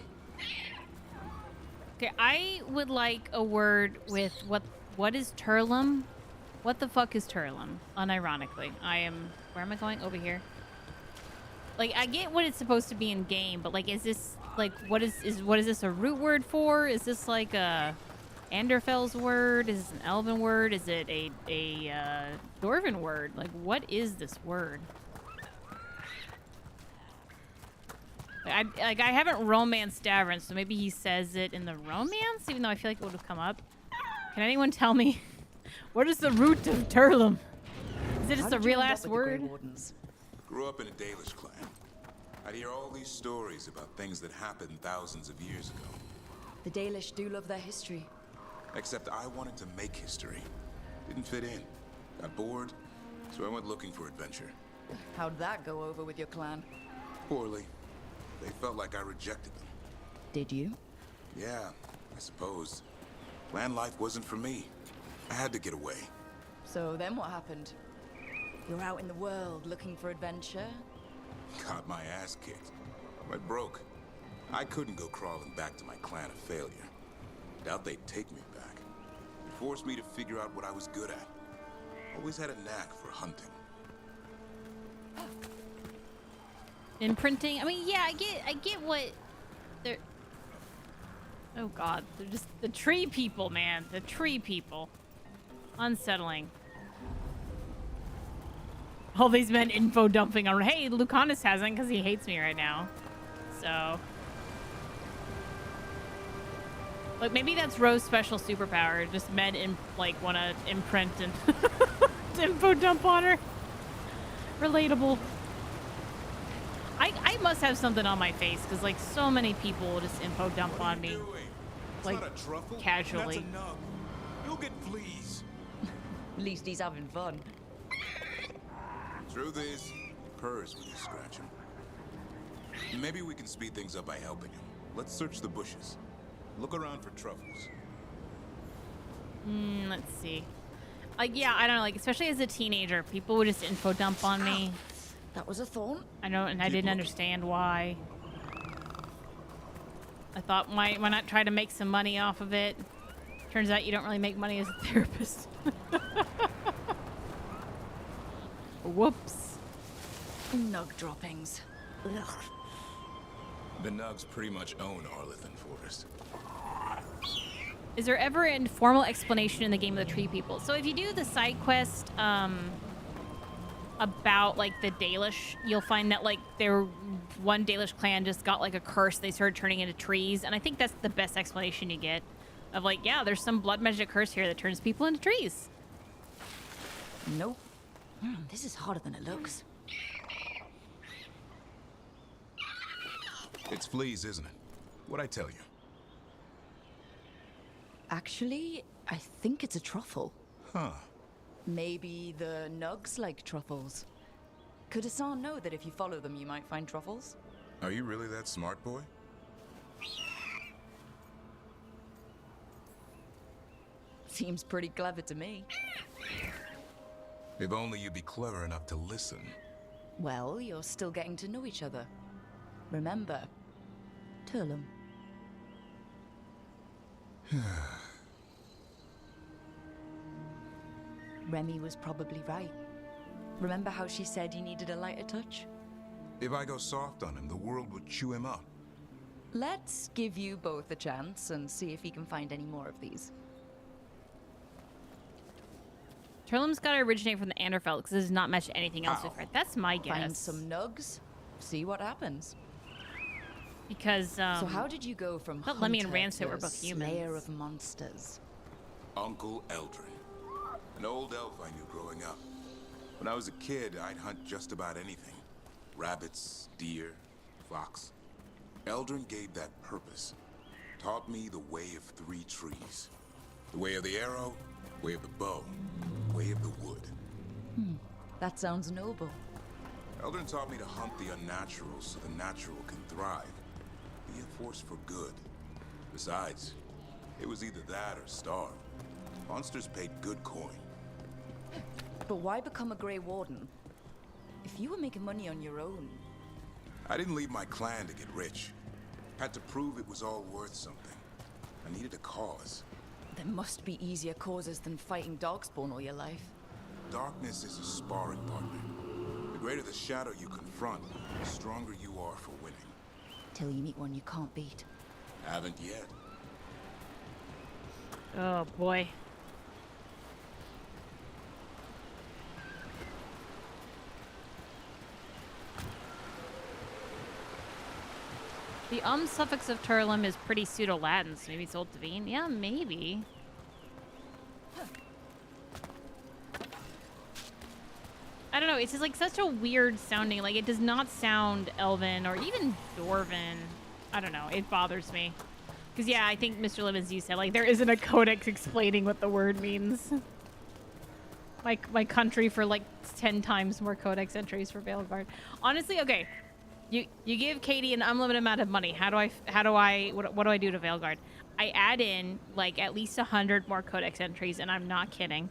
Okay, I would like a word with what is Turlum? What the fuck is Turlum? Unironically. Where am I going? Over here. Like, I get what it's supposed to be in game, but, like, is this, like, what is this a root word for? Is this, like, a Anderfell's word? Is this an Elven word? Is it a Dwarven word? Like, what is this word? I haven't romanced Davrin, so maybe he says it in the romance, even though I feel like it would have come up. Can anyone tell me what is the root of Turlum? Is it just a real ass word? Grew up in a Dalish clan. I'd hear all these stories about things that happened thousands of years ago. The Dalish do love their history. Except I wanted to make history. Didn't fit in. Got bored, so I went looking for adventure. How'd that go over with your clan? Poorly. They felt like I rejected them. Did you? Yeah, I suppose. Clan life wasn't for me. I had to get away. So then what happened? You're out in the world looking for adventure? Got my ass kicked. Went broke. I couldn't go crawling back to my clan of failure. Doubt they'd take me back. It forced me to figure out what I was good at. Always had a knack for hunting. Imprinting. I mean, yeah, I get what they're. Oh God, they're just the tree people, man. The tree people. Unsettling. All these men info dumping on. Hey, Lucanus hasn't because he hates me right now. So. Like maybe that's Rose's special superpower. Just men like want to imprint and info dump on her. Relatable. I must have something on my face because like so many people will just info dump on me. Like not a truffle. Casually. That's a nug. You'll get fleas. At least he's having fun. Truth is, he purrs when you scratch him. Maybe we can speed things up by helping him. Let's search the bushes. Look around for truffles. Let's see. Yeah, I don't know. Like, especially as a teenager, people would just info dump on me. That was a thorn? I know, and I didn't understand why. I thought, why not try to make some money off of it? Turns out you don't really make money as a therapist. Whoops. Nug droppings. Ugh. The nugs pretty much own Arlithan Forest. Is there ever an formal explanation in the game of the tree people? So if you do the side quest about like the Dalish, you'll find that like one Dalish clan just got like a curse. They started turning into trees, and I think that's the best explanation you get of like, yeah, there's some blood magic curse here that turns people into trees. Nope. This is harder than it looks. It's fleas, isn't it? What'd I tell you? Actually, I think it's a truffle. Huh. Maybe the nugs like truffles. Could Hassan know that if you follow them, you might find truffles? Are you really that smart, boy? Seems pretty clever to me. If only you'd be clever enough to listen. Well, you're still getting to know each other. Remember, Turlum. Remy was probably right. Remember how she said you needed a lighter touch? If I go soft on him, the world would chew him up. Let's give you both a chance and see if he can find any more of these. Turlum's got to originate from the Anderfell because this does not match anything else we've read. That's my guess. Find some nugs, see what happens. Because, so how did you go from but Lemmy and hunter Rancid were to both humans. slayer of monsters? Uncle Eldrin. An old elf I knew growing up. When I was a kid, I'd hunt just about anything. Rabbits, deer, fox. Eldrin gave that purpose. Taught me the way of 3 trees. The way of the arrow, way of the bow, way of the wood. That sounds noble. Eldrin taught me to hunt the unnatural so the natural can thrive. Be a force for good. Besides, it was either that or starve. Monsters paid good coin. But why become a Grey Warden? If you were making money on your own... I didn't leave my clan to get rich. Had to prove it was all worth something. I needed a cause. There must be easier causes than fighting Darkspawn all your life. Darkness is a sparring partner. The greater the shadow you confront, the stronger you are for winning. Till you meet one you can't beat. Haven't yet. Oh, boy. The suffix of Turlum is pretty pseudo-Latin, so maybe it's Old Devine? Yeah, maybe. I don't know, it's just like such a weird sounding, like it does not sound Elven or even Dwarven. I don't know, it bothers me. Because, yeah, I think Mr. Lemons, you said, like, there isn't a codex explaining what the word means. My country for, like, 10 times more codex entries for Veilguard. Honestly, okay. You give Caitie an unlimited amount of money. What do I do to Veilguard? I add in, like, at least 100 more codex entries, and I'm not kidding.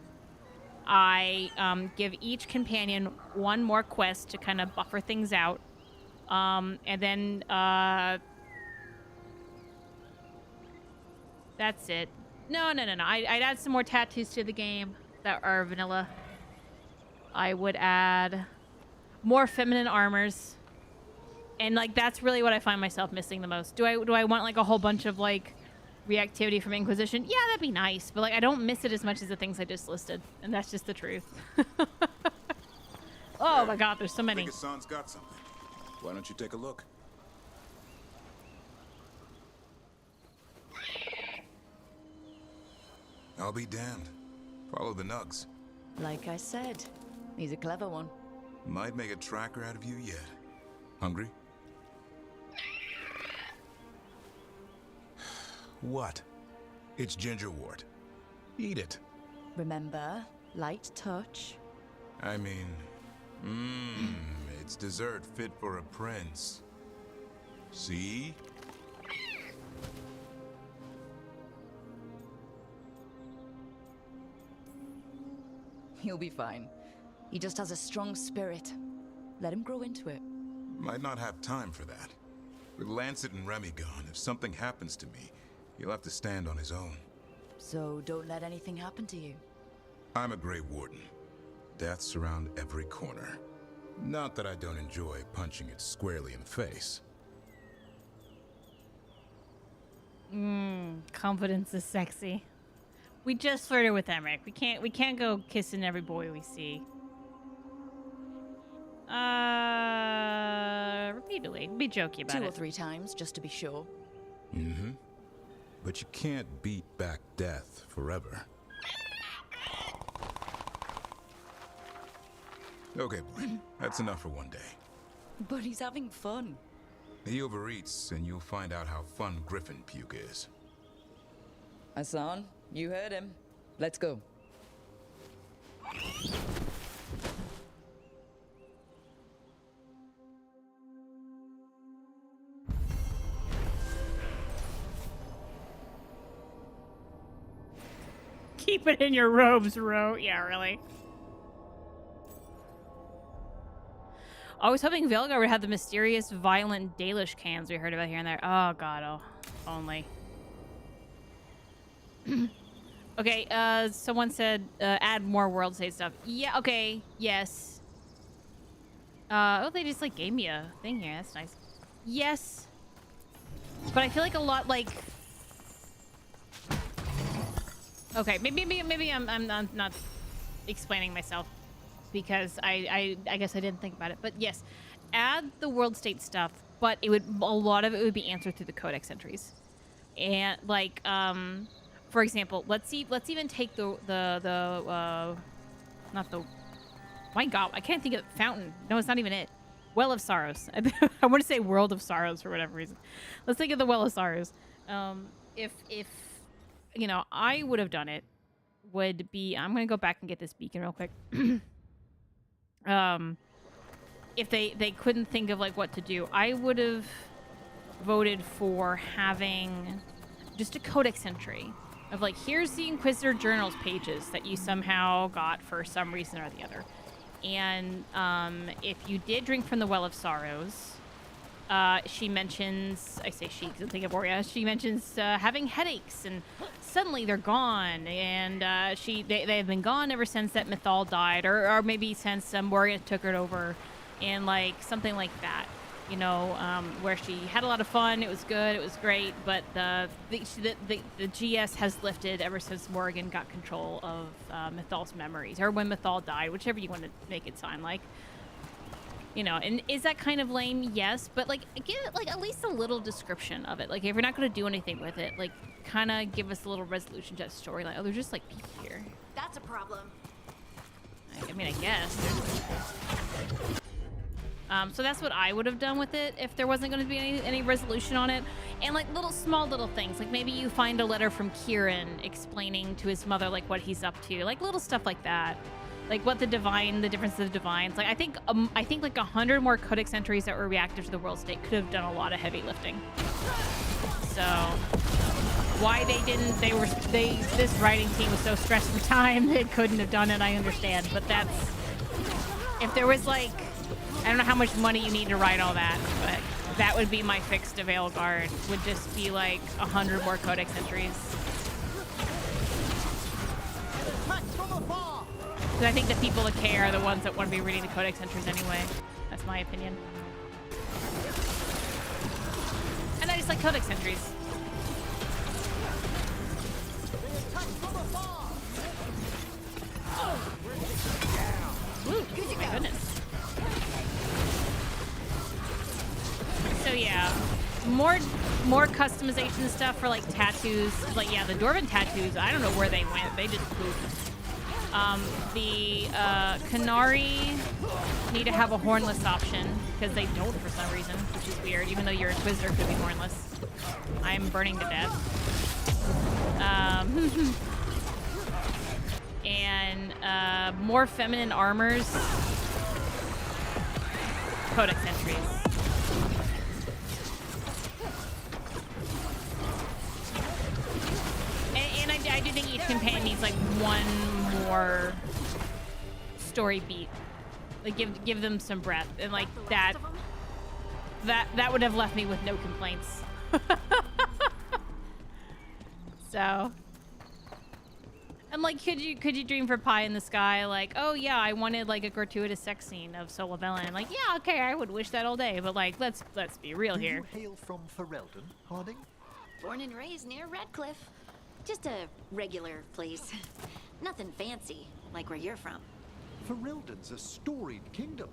I give each companion one more quest to kind of buffer things out. And then, that's it. No. I'd add some more tattoos to the game that are vanilla. I would add more feminine armors. And, like, that's really what I find myself missing the most. Do I want, like, a whole bunch of, like, reactivity from Inquisition? Yeah, that'd be nice. But, like, I don't miss it as much as the things I just listed. And that's just the truth. Oh, my God, there's so many. I think Hassan's got something. Why don't you take a look? I'll be damned. Follow the nugs. Like I said, he's a clever one. Might make a tracker out of you yet. Hungry? What? It's gingerwort. Eat it. Remember, light touch. I mean, it's dessert fit for a prince. See? He'll be fine. He just has a strong spirit. Let him grow into it. Might not have time for that. With Lancet and Remy gone, if something happens to me, he'll have to stand on his own. So don't let anything happen to you. I'm a Grey Warden. Death's around every corner. Not that I don't enjoy punching it squarely in the face. Confidence is sexy. We just flirted with Emmerich. We can't go kissing every boy we see. Repeatedly. Be jokey about it. 2 or 3 times, just to be sure. Mm-hmm. But you can't beat back death forever. Okay, boy. That's enough for one day. But he's having fun. He overeats, and you'll find out how fun Griffin puke is. Hassan, you heard him. Let's go. Keep it in your robes, Ro. Yeah, really. I was hoping Veilguard would have the mysterious, violent Dalish cans we heard about here and there. Oh, God. Oh, only. Okay, someone said add more world state stuff. Yeah, okay. Yes. Oh, they just, like, gave me a thing here. That's nice. Yes. But I feel like a lot, like... Okay, maybe I'm not explaining myself because I guess I didn't think about it. But yes, add the world state stuff, but a lot of it would be answered through the codex entries. And like for example, let's even take my God, I can't think of fountain. No, it's not even it. Well of Sorrows. I want to say World of Sorrows for whatever reason. Let's think of the Well of Sorrows. If you know, I would have done it, would be... I'm going to go back and get this beacon real quick. If they couldn't think of, like, what to do, I would have voted for having just a codex entry of, like, here's the Inquisitor Journals pages that you somehow got for some reason or the other. And if you did drink from the Well of Sorrows... she mentions, I say she because I'm thinking of Borea, she mentions having headaches and suddenly they're gone and they've been gone ever since that Mythal died or maybe since Moria took it over and like something like that, you know, where she had a lot of fun, it was good, it was great, but the GS has lifted ever since Morrigan got control of Mythal's memories or when Mythal died, whichever you want to make it sound like. You know, and is that kind of lame? Yes, but like give it like at least a little description of it. Like if you're not going to do anything with it, like kind of give us a little resolution to that story. Like, oh, there's just like people here. That's a problem. I mean, I guess. So that's what I would have done with it if there wasn't going to be any resolution on it. And like small little things, like maybe you find a letter from Kieran explaining to his mother like what he's up to, like little stuff like that, like what the difference of the divines. Like I think like 100 more codex entries that were reactive to the world state could have done a lot of heavy lifting. So why they didn't, this writing team was so stressed for time they couldn't have done it. I understand, but that's, if there was like, I don't know how much money you need to write all that, but that would be my fix to Veilguard, would just be like 100 more codex entries. Because I think the people that care are the ones that want to be reading the codex entries anyway. That's my opinion. And I just like codex entries. Ooh, my goodness. So yeah, more customization stuff for like tattoos. Like yeah, the Dwarven tattoos, I don't know where they went. They just pooped. The Canary need to have a hornless option because they don't for some reason, which is weird. Even though your Inquisitor could be hornless, I'm burning to death. And more feminine armors, codex entries. And I do think each companion needs like one more story beat. Like give them some breath, and like that would have left me with no complaints. So, and like, could you dream for pie in the sky? Like, oh yeah, I wanted like a gratuitous sex scene of Lavellan. Like, yeah, okay, I would wish that all day, but like, let's be real here. Do you hail from Ferelden, Harding? Born and raised near Redcliffe. Just a regular place. Nothing fancy, like where you're from. Ferelden's a storied kingdom.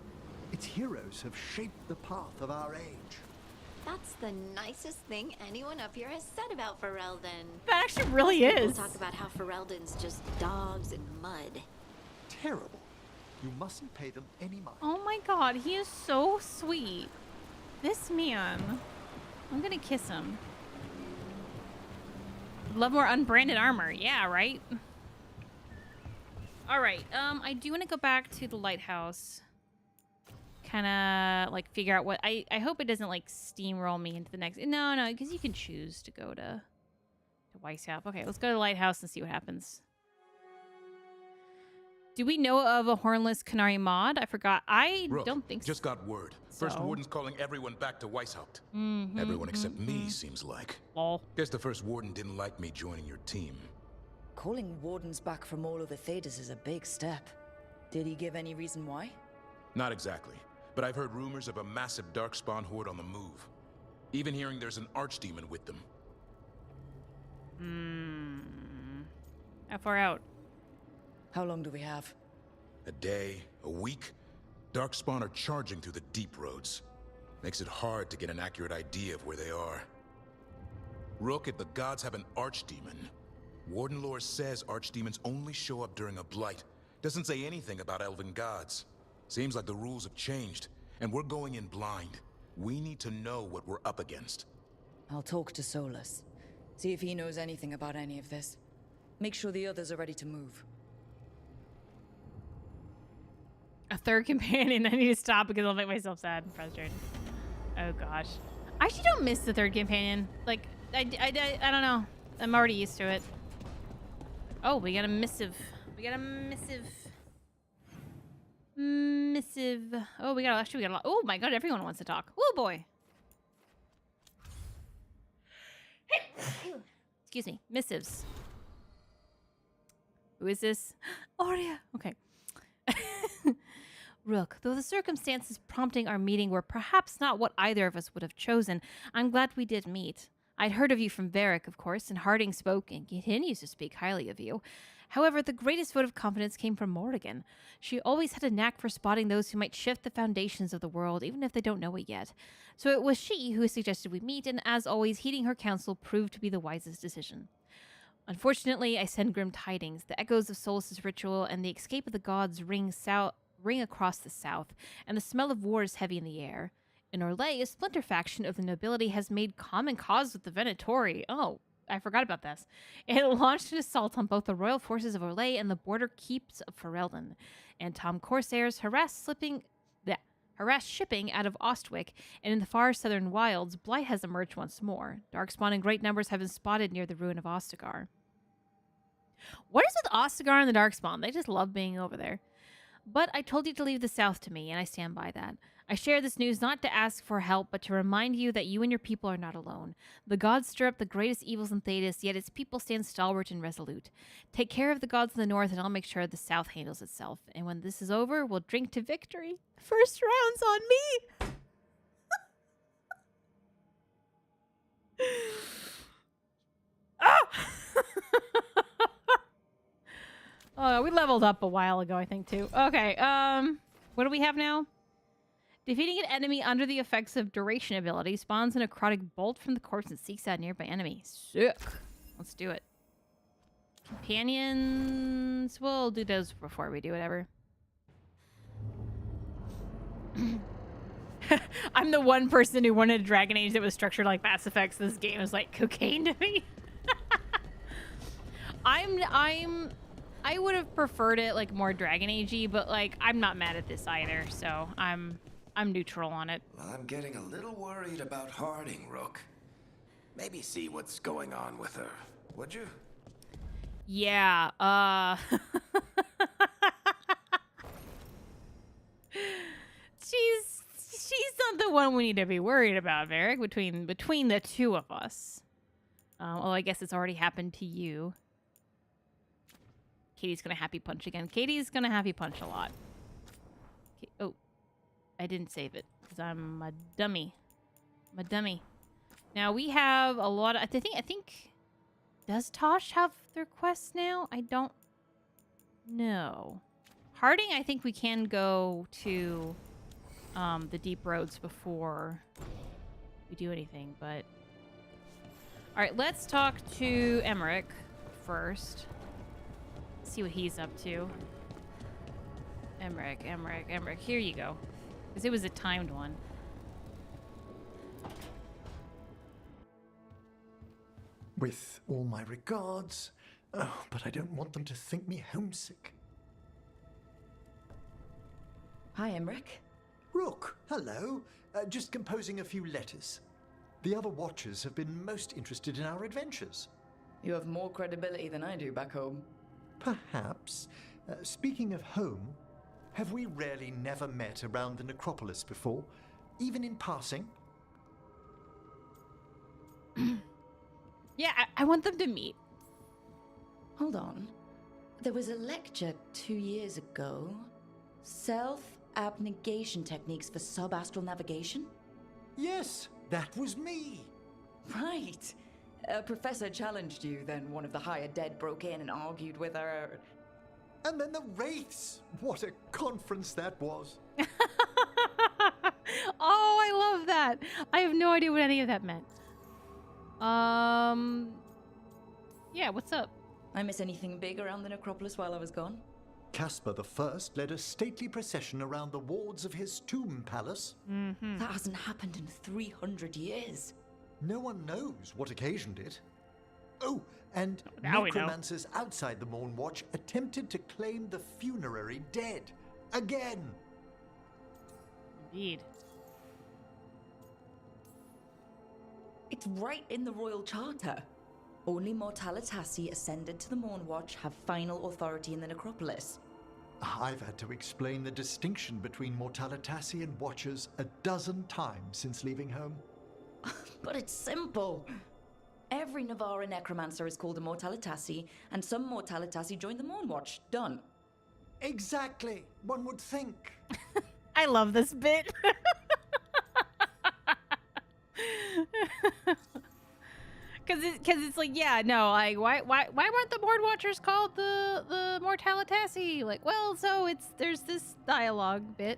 Its heroes have shaped the path of our age. That's the nicest thing anyone up here has said about Ferelden. That actually really Most is. people talk about how Ferelden's just dogs and mud. Terrible. You mustn't pay them any mind. Oh my god, he is so sweet. This man. I'm gonna kiss him. Love more unbranded armor. Yeah, right? Alright, I do want to go back to the lighthouse. Kind of, like, figure out what... I hope it doesn't, like, steamroll me into the next... No, because you can choose to go to Weishaupt. Okay, let's go to the lighthouse and see what happens. Do we know of a hornless Canary mod? I forgot. I don't think so. Just got word. First Warden's calling everyone back to Weishaupt. Everyone except me, seems like. Lol. Guess the First Warden didn't like me joining your team. Calling wardens back from all over Thedas is a big step. Did he give any reason why? Not exactly, but I've heard rumors of a massive darkspawn horde on the move. Even hearing there's an archdemon with them. How far out? How long do we have? A day, a week? Darkspawn are charging through the deep roads. Makes it hard to get an accurate idea of where they are. Rook, if the gods have an archdemon, Warden lore says archdemons only show up during a blight. Doesn't say anything about elven gods. Seems like the rules have changed, and we're going in blind. We need to know what we're up against. I'll talk to Solus. See if he knows anything about any of this. Make sure the others are ready to move. A third companion. I need to stop because I'll make myself sad and frustrated. Oh gosh. I actually don't miss the third companion. Like, I don't know. I'm already used to it. Oh, we got a missive. We got a missive. Oh, we got a lot. Oh my god, everyone wants to talk. Oh boy. Excuse me. Missives. Who is this? Aurea. Okay. Rook, though the circumstances prompting our meeting were perhaps not what either of us would have chosen, I'm glad we did meet. I'd heard of you from Varric, of course, and Harding spoke and continues to speak highly of you. However, the greatest vote of confidence came from Morrigan. She always had a knack for spotting those who might shift the foundations of the world, even if they don't know it yet. So it was she who suggested we meet, and as always, heeding her counsel proved to be the wisest decision. Unfortunately, I send grim tidings. The echoes of Solus's ritual and the escape of the gods ring ring across the south, and the smell of war is heavy in the air. In Orlais, a splinter faction of the nobility has made common cause with the Venatori. Oh, I forgot about this. It launched an assault on both the royal forces of Orlais and the border keeps of Ferelden. And Tom Corsairs harassed shipping out of Ostwick, and in the far southern wilds, blight has emerged once more. Darkspawn in great numbers have been spotted near the ruin of Ostagar. What is with Ostagar and the Darkspawn? They just love being over there. But I told you to leave the south to me, and I stand by that. I share this news not to ask for help, but to remind you that you and your people are not alone. The gods stir up the greatest evils in Thedas, yet its people stand stalwart and resolute. Take care of the gods in the north, and I'll make sure the south handles itself. And when this is over, we'll drink to victory. First round's on me! Oh, we leveled up a while ago, I think, too. Okay, what do we have now? Defeating an enemy under the effects of duration ability spawns a necrotic bolt from the corpse and seeks out a nearby enemy. Sick. Let's do it. Companions. We'll do those before we do whatever. I'm the one person who wanted a Dragon Age that was structured like Mass Effect. So this game is like cocaine to me. I would have preferred it like more Dragon Age-y, but like I'm not mad at this either, so I'm neutral on it. Well, I'm getting a little worried about Harding, Rook. Maybe see what's going on with her, would you? Yeah, she's not the one we need to be worried about, Varric, between the two of us. Well, I guess it's already happened to you. Caitie's gonna happy punch again. Caitie's gonna happy punch a lot. Okay. Oh, I didn't save it because I'm a dummy. I'm a dummy. Now we have a lot of. I think. Does Tosh have their quests now? I don't know. Harding, I think we can go to the deep roads before we do anything. But all right, let's talk to Emmerich first. See what he's up to. Emmerich. Here you go. Because it was a timed one. With all my regards. Oh, but I don't want them to think me homesick. Hi, Emmerich. Rook, hello. Just composing a few letters. The other Watchers have been most interested in our adventures. You have more credibility than I do back home. Perhaps. Speaking of home, have we really never met around the necropolis before? Even in passing? Yeah, I want them to meet. Hold on. There was a lecture 2 years ago. Self-abnegation techniques for sub-astral navigation? Yes, that was me. Right. A professor challenged you, then one of the higher dead broke in and argued with her. And then the Wraiths! What a conference that was. Oh, I love that. I have no idea what any of that meant. Yeah, what's up? I miss anything big around the necropolis while I was gone? Caspar I led a stately procession around the wards of his tomb palace. Mm-hmm. That hasn't happened in 300 years. No one knows what occasioned it. Oh, and now necromancers outside the Morn Watch attempted to claim the funerary dead. Again! Indeed. It's right in the Royal Charter. Only Mortalitasi ascended to the Morn Watch have final authority in the necropolis. I've had to explain the distinction between Mortalitasi and Watchers a dozen times since leaving home. But it's simple. Every Navarra necromancer is called a Mortalitasi, and some Mortalitasi join the Morn Watch. Done. Exactly. One would think. I love this bit. Cause it's like, yeah, no, like why weren't the Board Watchers called the Mortalitasi? Like, well, so there's this dialogue bit.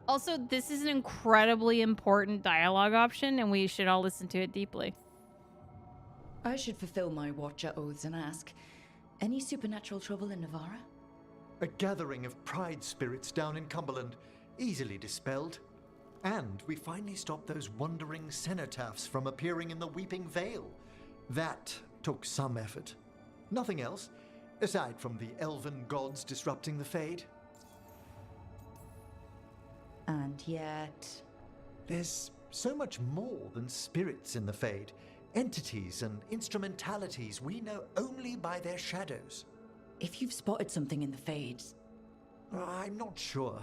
Also, this is an incredibly important dialogue option, and we should all listen to it deeply. I should fulfill my Watcher oaths and ask, any supernatural trouble in Navarra? A gathering of pride spirits down in Cumberland, easily dispelled. And we finally stopped those wandering cenotaphs from appearing in the Weeping Vale. That took some effort. Nothing else, aside from the elven gods disrupting the Fade. And yet... There's so much more than spirits in the Fade. Entities and instrumentalities we know only by their shadows. If you've spotted something in the Fades... I'm not sure.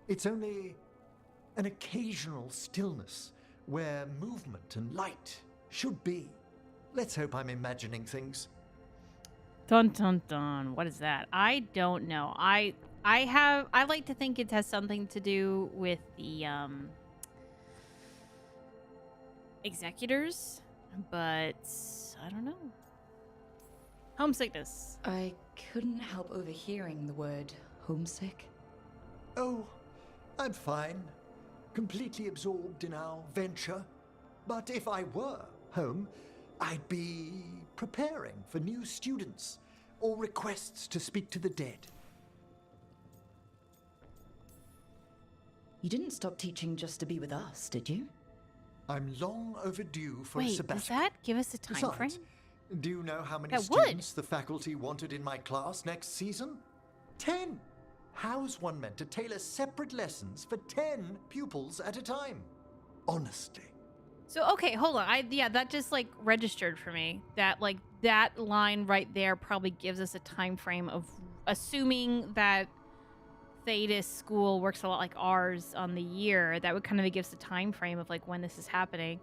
It's only an occasional stillness where movement and light should be. Let's hope I'm imagining things. Dun dun dun. What is that? I don't know. I like to think it has something to do with the executors, but I don't know. Homesickness. I couldn't help overhearing the word homesick. Oh, I'm fine. Completely absorbed in our venture. But if I were home, I'd be preparing for new students or requests to speak to the dead. You didn't stop teaching just to be with us, did you? I'm long overdue for a Wait, sabbatical. does that give us a time frame? Do you know how many That students the faculty wanted in my class next season? 10! How's one meant to tailor separate lessons for 10 pupils at a time? Honestly. So, okay, hold on. Yeah, that just, like, registered for me. That, like, that line right there probably gives us a time frame of assuming that Thetis school works a lot like ours on the year. That would kind of give us a time frame of, like, when this is happening.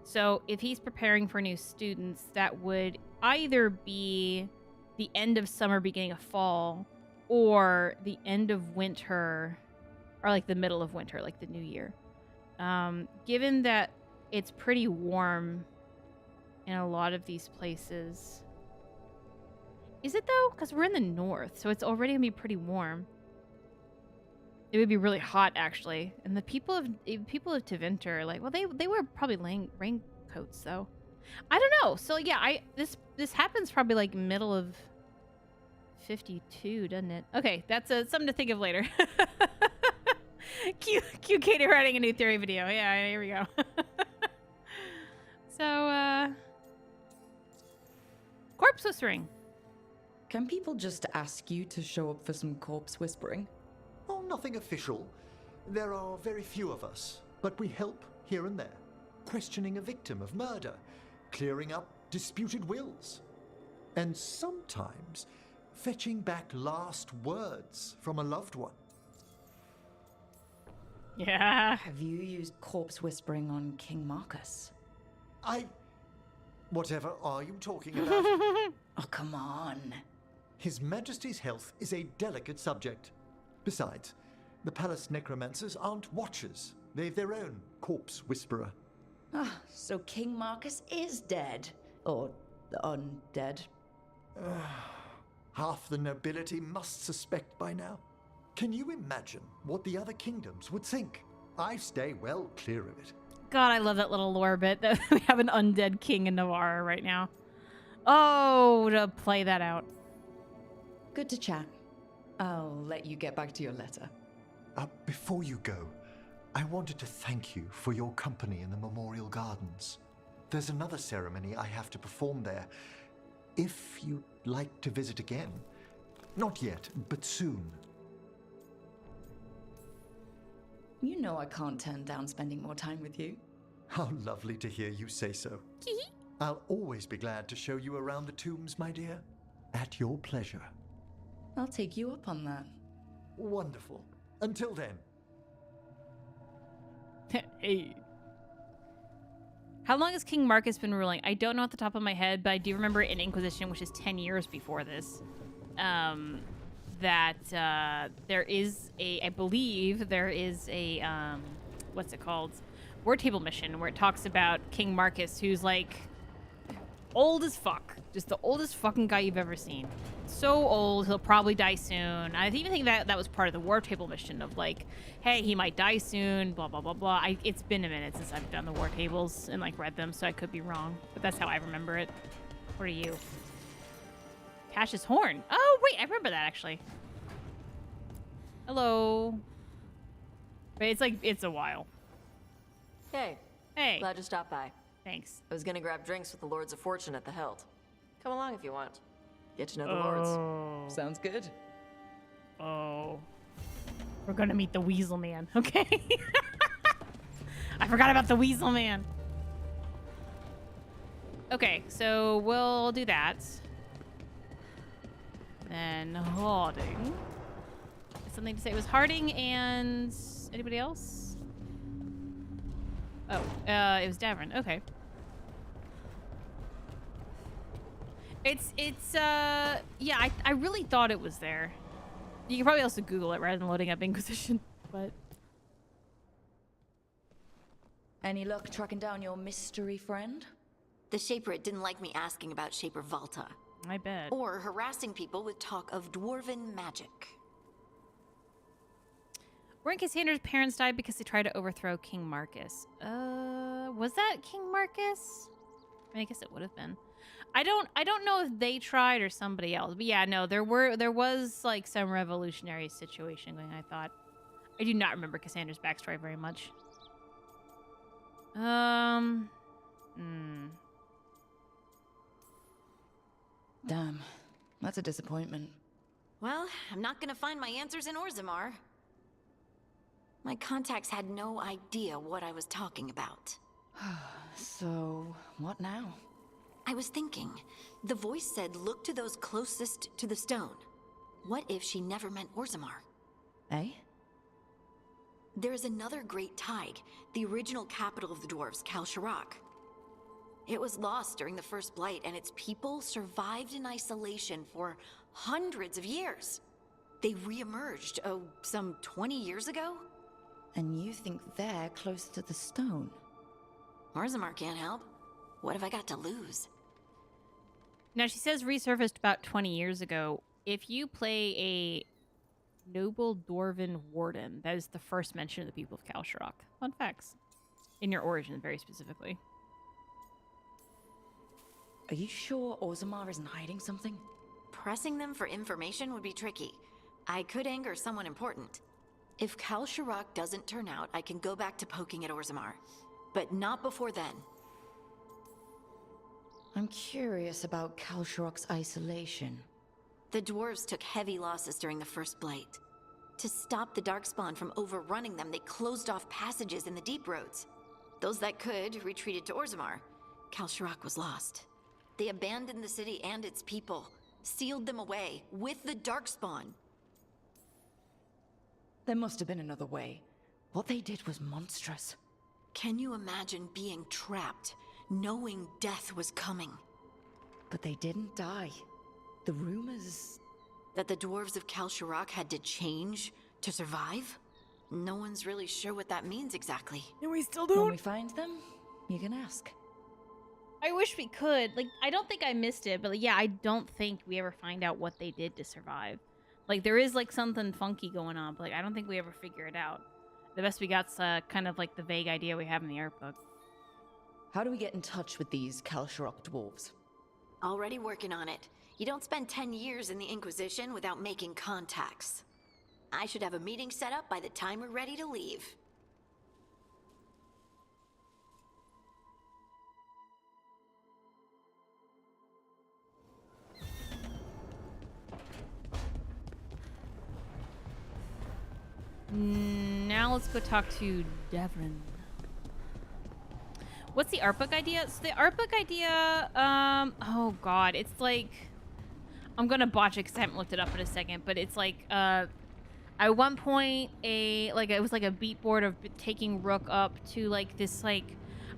So, if he's preparing for new students, that would either be the end of summer, beginning of fall, or the end of winter, or, like, the middle of winter, like the new year. Given that it's pretty warm in a lot of these places. Is it though? Because we're in the north, so it's already gonna be pretty warm. It would be really hot actually. And the people of Tevinter, like, well, they were probably raincoats though. I don't know. So yeah, this happens probably like middle of 52, doesn't it? Okay, that's something to think of later. Cute Caitie writing a new theory video. Yeah, here we go. So, corpse whispering. Can people just ask you to show up for some corpse whispering? Oh, nothing official. There are very few of us, but we help here and there. Questioning a victim of murder, clearing up disputed wills, and sometimes fetching back last words from a loved one. Yeah. Have you used corpse whispering on King Marcus? Whatever are you talking about? Oh, come on. His Majesty's health is a delicate subject. Besides, the palace necromancers aren't watchers. They've their own corpse whisperer. Ah, so King Marcus is dead. Or undead. Half the nobility must suspect by now. Can you imagine what the other kingdoms would think? I stay well clear of it. God, I love that little lore bit that we have an undead king in Navarra right now. Oh, to play that out. Good to chat. I'll let you get back to your letter. Before you go, I wanted to thank you for your company in the Memorial Gardens. There's another ceremony I have to perform there. If you'd like to visit again. Not yet, but soon. You know I can't turn down spending more time with you. How lovely to hear you say so. I'll always be glad to show you around the tombs, my dear. At your pleasure. I'll take you up on that. Wonderful. Until then. Hey. How long has King Marcus been ruling? I don't know at the top of my head, but I do remember in Inquisition, which is 10 years before this, that there is I believe there is a, what's it called? War table mission where it talks about King Marcus, who's like old as fuck. Just the oldest fucking guy you've ever seen. So old, he'll probably die soon. I even think that was part of the war table mission of like, hey, he might die soon, blah, blah, blah, blah. It's been a minute since I've done the war tables and like read them, so I could be wrong. But that's how I remember it. What are you? Cash's horn. Oh, wait, I remember that actually. Hello. But it's a while. Hey. Hey. Glad you stopped by. Thanks. I was gonna grab drinks with the Lords of Fortune at the Hilt. Come along if you want. Get to know the Lords. Sounds good. Oh. We're gonna meet the Weasel Man, okay? I forgot about the Weasel Man. Okay, so we'll do that. Then Harding. Something to say. It was Harding and anybody else? Oh, it was Davern. Okay. Yeah, I really thought it was there. You can probably also Google it rather than loading up Inquisition, but... Any luck tracking down your mystery friend? The Shaper didn't like me asking about Shaper Valta. I bet. Or harassing people with talk of dwarven magic. Weren't Cassandra's parents died because they tried to overthrow King Marcus? Was that King Marcus? I mean, I guess it would have been. I don't know if they tried or somebody else. But yeah, no, there was like some revolutionary situation going, I thought. I do not remember Cassandra's backstory very much. Damn, that's a disappointment. Well, I'm not gonna find my answers in Orzammar. My contacts had no idea what I was talking about. So, what now? I was thinking. The voice said, look to those closest to the stone. What if she never meant Orzammar? Eh? There's another great tide, the original capital of the dwarves, Kalsharak. It was lost during the First Blight, and its people survived in isolation for hundreds of years. They re-emerged, some 20 years ago? And you think they're close to the stone? Orzammar can't help. What have I got to lose? Now, she says resurfaced about 20 years ago. If you play a noble dwarven warden, that is the first mention of the people of Kalsharak. Fun facts. In your origin, very specifically. Are you sure Orzammar isn't hiding something? Pressing them for information would be tricky. I could anger someone important. If Kalsharak doesn't turn out, I can go back to poking at Orzammar. But not before then. I'm curious about Kalsharak's isolation. The dwarves took heavy losses during the First Blight. To stop the Darkspawn from overrunning them, they closed off passages in the deep roads. Those that could retreated to Orzammar. Kalsharak was lost. They abandoned the city and its people, sealed them away with the Darkspawn. There must have been another way. What they did was monstrous. Can you imagine being trapped, knowing death was coming? But they didn't die. The rumors... That the dwarves of Kalsharak had to change to survive? No one's really sure what that means exactly. And we still don't. When we find them, you can ask. I wish we could. Like, I don't think I missed it, but like, yeah, I don't think we ever find out what they did to survive. Like, there is like something funky going on, but like, I don't think we ever figure it out. The best we got's kind of like the vague idea we have in the art book. How do we get in touch with these Kalsharak dwarves? Already working on it. You don't spend 10 years in the Inquisition without making contacts. I should have a meeting set up by the time we're ready to leave. Now let's go talk to Devrin. What's the art book idea? So the art book idea, oh god, it's like, I'm gonna botch it because I haven't looked it up in a second, but it's like, at one point, it was like a beat board of taking Rook up to like this, like,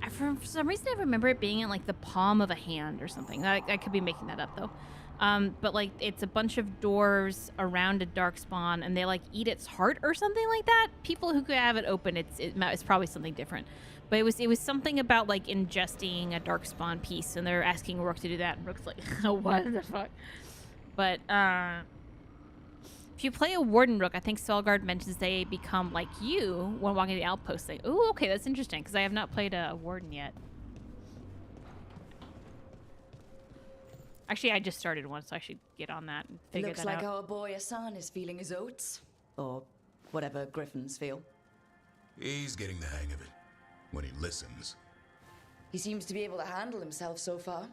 for some reason I remember it being in like the palm of a hand or something. I could be making that up though. But like it's a bunch of dwarves around a darkspawn and they like eat its heart or something like that. People who could have it open, it's probably something different. But it was something about like ingesting a darkspawn piece, and they're asking Rook to do that, and Rook's like, oh, what the fuck? But if you play a Warden Rook, I think Veilguard mentions they become like you when walking the outpost. Like, ooh, okay, that's interesting because I have not played a Warden yet. Actually, I just started one, so I should get on that and figure that out. Looks like our boy Asan is feeling his oats. Or whatever griffins feel. He's getting the hang of it. When he listens. He seems to be able to handle himself so far.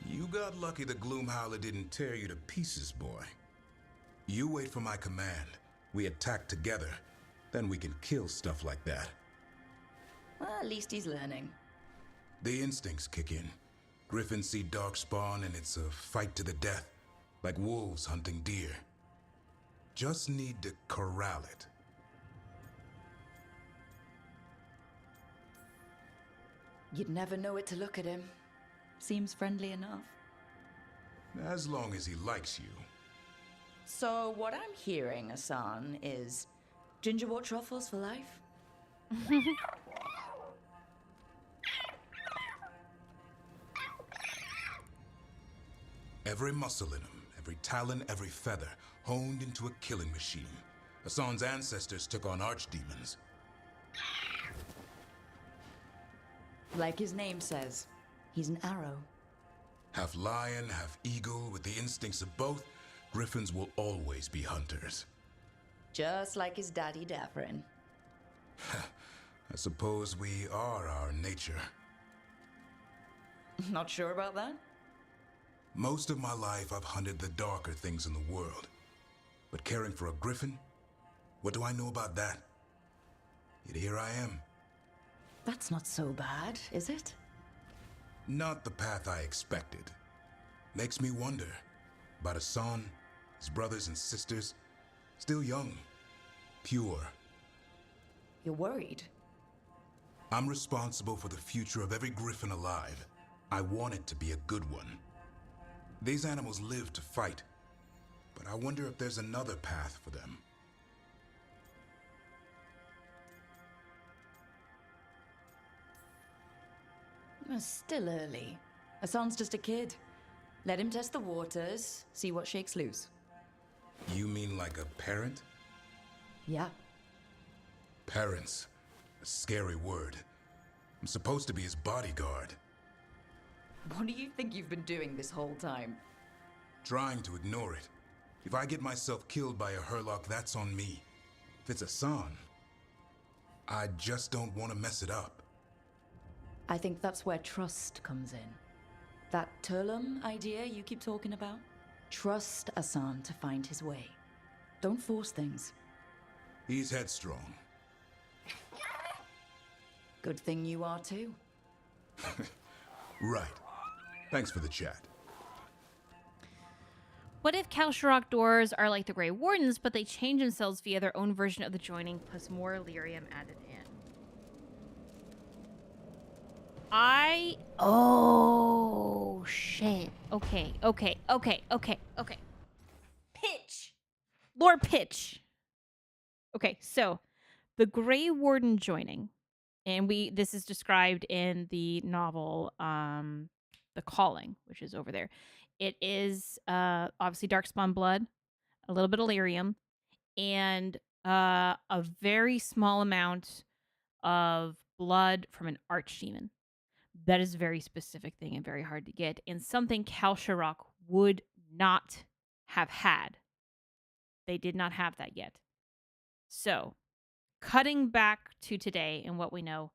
You got lucky the Gloomhowler didn't tear you to pieces, boy. You wait for my command. We attack together. Then we can kill stuff like that. Well, at least he's learning. The instincts kick in. Griffins see darkspawn and it's a fight to the death. Like wolves hunting deer. Just need to corral it. You'd never know it to look at him. Seems friendly enough. As long as he likes you. So what I'm hearing, Asan, is gingerwort truffles for life? Every muscle in him, every talon, every feather, honed into a killing machine. Asan's ancestors took on archdemons. Like his name says, he's an arrow. Half lion, half eagle, with the instincts of both, griffins will always be hunters. Just like his daddy Davrin. I suppose we are our nature. Not sure about that? Most of my life I've hunted the darker things in the world. But caring for a griffin? What do I know about that? Yet here I am. That's not so bad, is it? Not the path I expected. Makes me wonder about Asan, his brothers and sisters, still young, pure. You're worried? I'm responsible for the future of every griffin alive. I want it to be a good one. These animals live to fight, but I wonder if there's another path for them. It's still early. Asan's just a kid. Let him test the waters, see what shakes loose. You mean like a parent? Yeah. Parents. A scary word. I'm supposed to be his bodyguard. What do you think you've been doing this whole time? Trying to ignore it. If I get myself killed by a Hurlock, that's on me. If it's Asan, I just don't want to mess it up. I think that's where trust comes in. That Turlum idea you keep talking about? Trust Asan to find his way. Don't force things. He's headstrong. Good thing you are too. Right. Thanks for the chat. What if Kalsharok doors are like the Grey Wardens, but they change themselves via their own version of the joining, plus more lyrium added in? Oh, shit. Okay. Pitch! Lore pitch. Okay, so the Grey Warden joining, and this is described in the novel, The Calling, which is over there. It is obviously darkspawn blood, a little bit of lyrium, and a very small amount of blood from an archdemon. That is a very specific thing and very hard to get, and something Kalsharok would not have had. They did not have that yet. So, cutting back to today and what we know,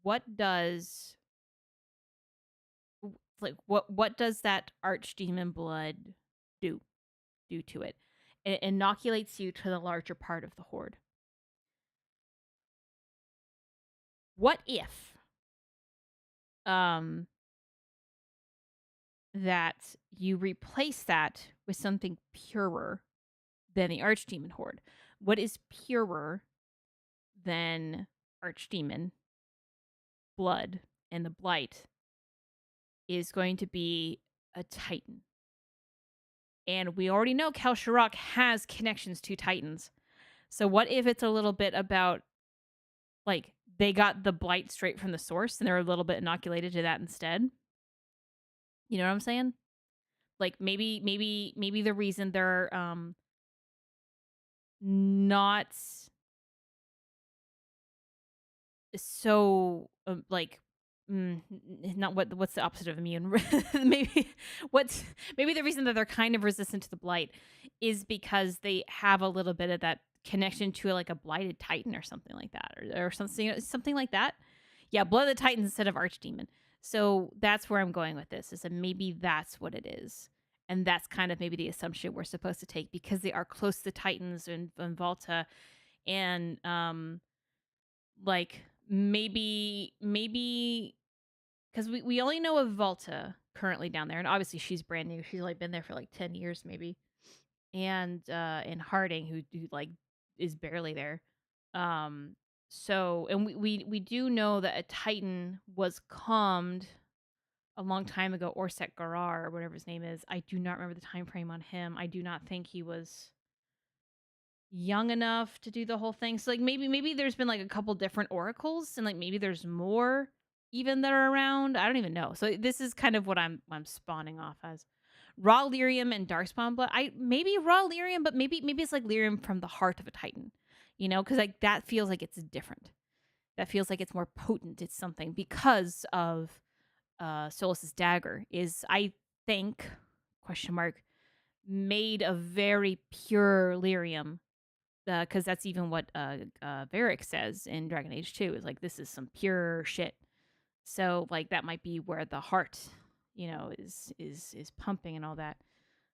what does that archdemon blood do to it? It inoculates you to the larger part of the horde. What if that you replace that with something purer than the archdemon horde? What is purer than archdemon blood? And the blight is going to be a titan. And we already know Kalsharok has connections to titans. So what if it's a little bit about, like, they got the blight straight from the source and they're a little bit inoculated to that instead? You know what I'm saying? Like, maybe the reason they're not so like not what's the opposite of immune? maybe the reason that they're kind of resistant to the blight is because they have a little bit of that connection to like a blighted titan or something like that, or something like that. Yeah, blood of the titans instead of archdemon. So that's where I'm going with this, is that maybe that's what it is. And that's kind of maybe the assumption we're supposed to take, because they are close to the titans and Volta, and like maybe because we only know of Volta currently down there, and obviously she's brand new. She's like been there for like 10 years maybe. And Harding, who like is barely there. So, and we do know that a Titan was calmed a long time ago, Orset Garar, or whatever his name is. I do not remember the time frame on him. I do not think he was young enough to do the whole thing. So like maybe there's been like a couple different oracles, and like maybe there's more even that are around. I don't even know. So this is kind of what I'm spawning off as. Raw lyrium and darkspawn blood. Maybe raw lyrium, but maybe it's like lyrium from the heart of a titan, you know, because like that feels like it's different. That feels like it's more potent. It's something because of Solus's dagger is, I think, made of very pure lyrium, because that's even what Varric says in Dragon Age 2, is like, this is some pure shit. So like that might be where the heart, you know, is pumping and all that.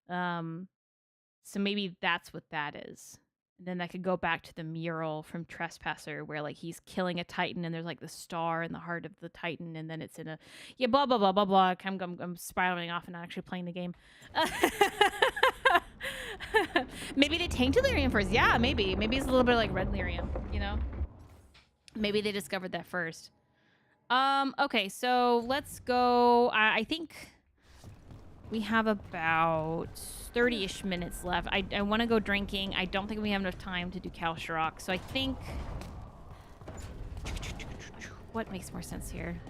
So maybe that's what that is. And then that could go back to the mural from Trespasser, where like he's killing a titan and there's like the star in the heart of the titan, and then it's in a blah blah blah blah blah. I'm spiraling off and not actually playing the game. Maybe they tainted lyrium first. Yeah, maybe it's a little bit like red lyrium, you know. Maybe they discovered that first. Okay, so let's go. I think we have about 30-ish minutes left. I want to go drinking. I don't think we have enough time to do Kalsharok, so I think... What makes more sense here?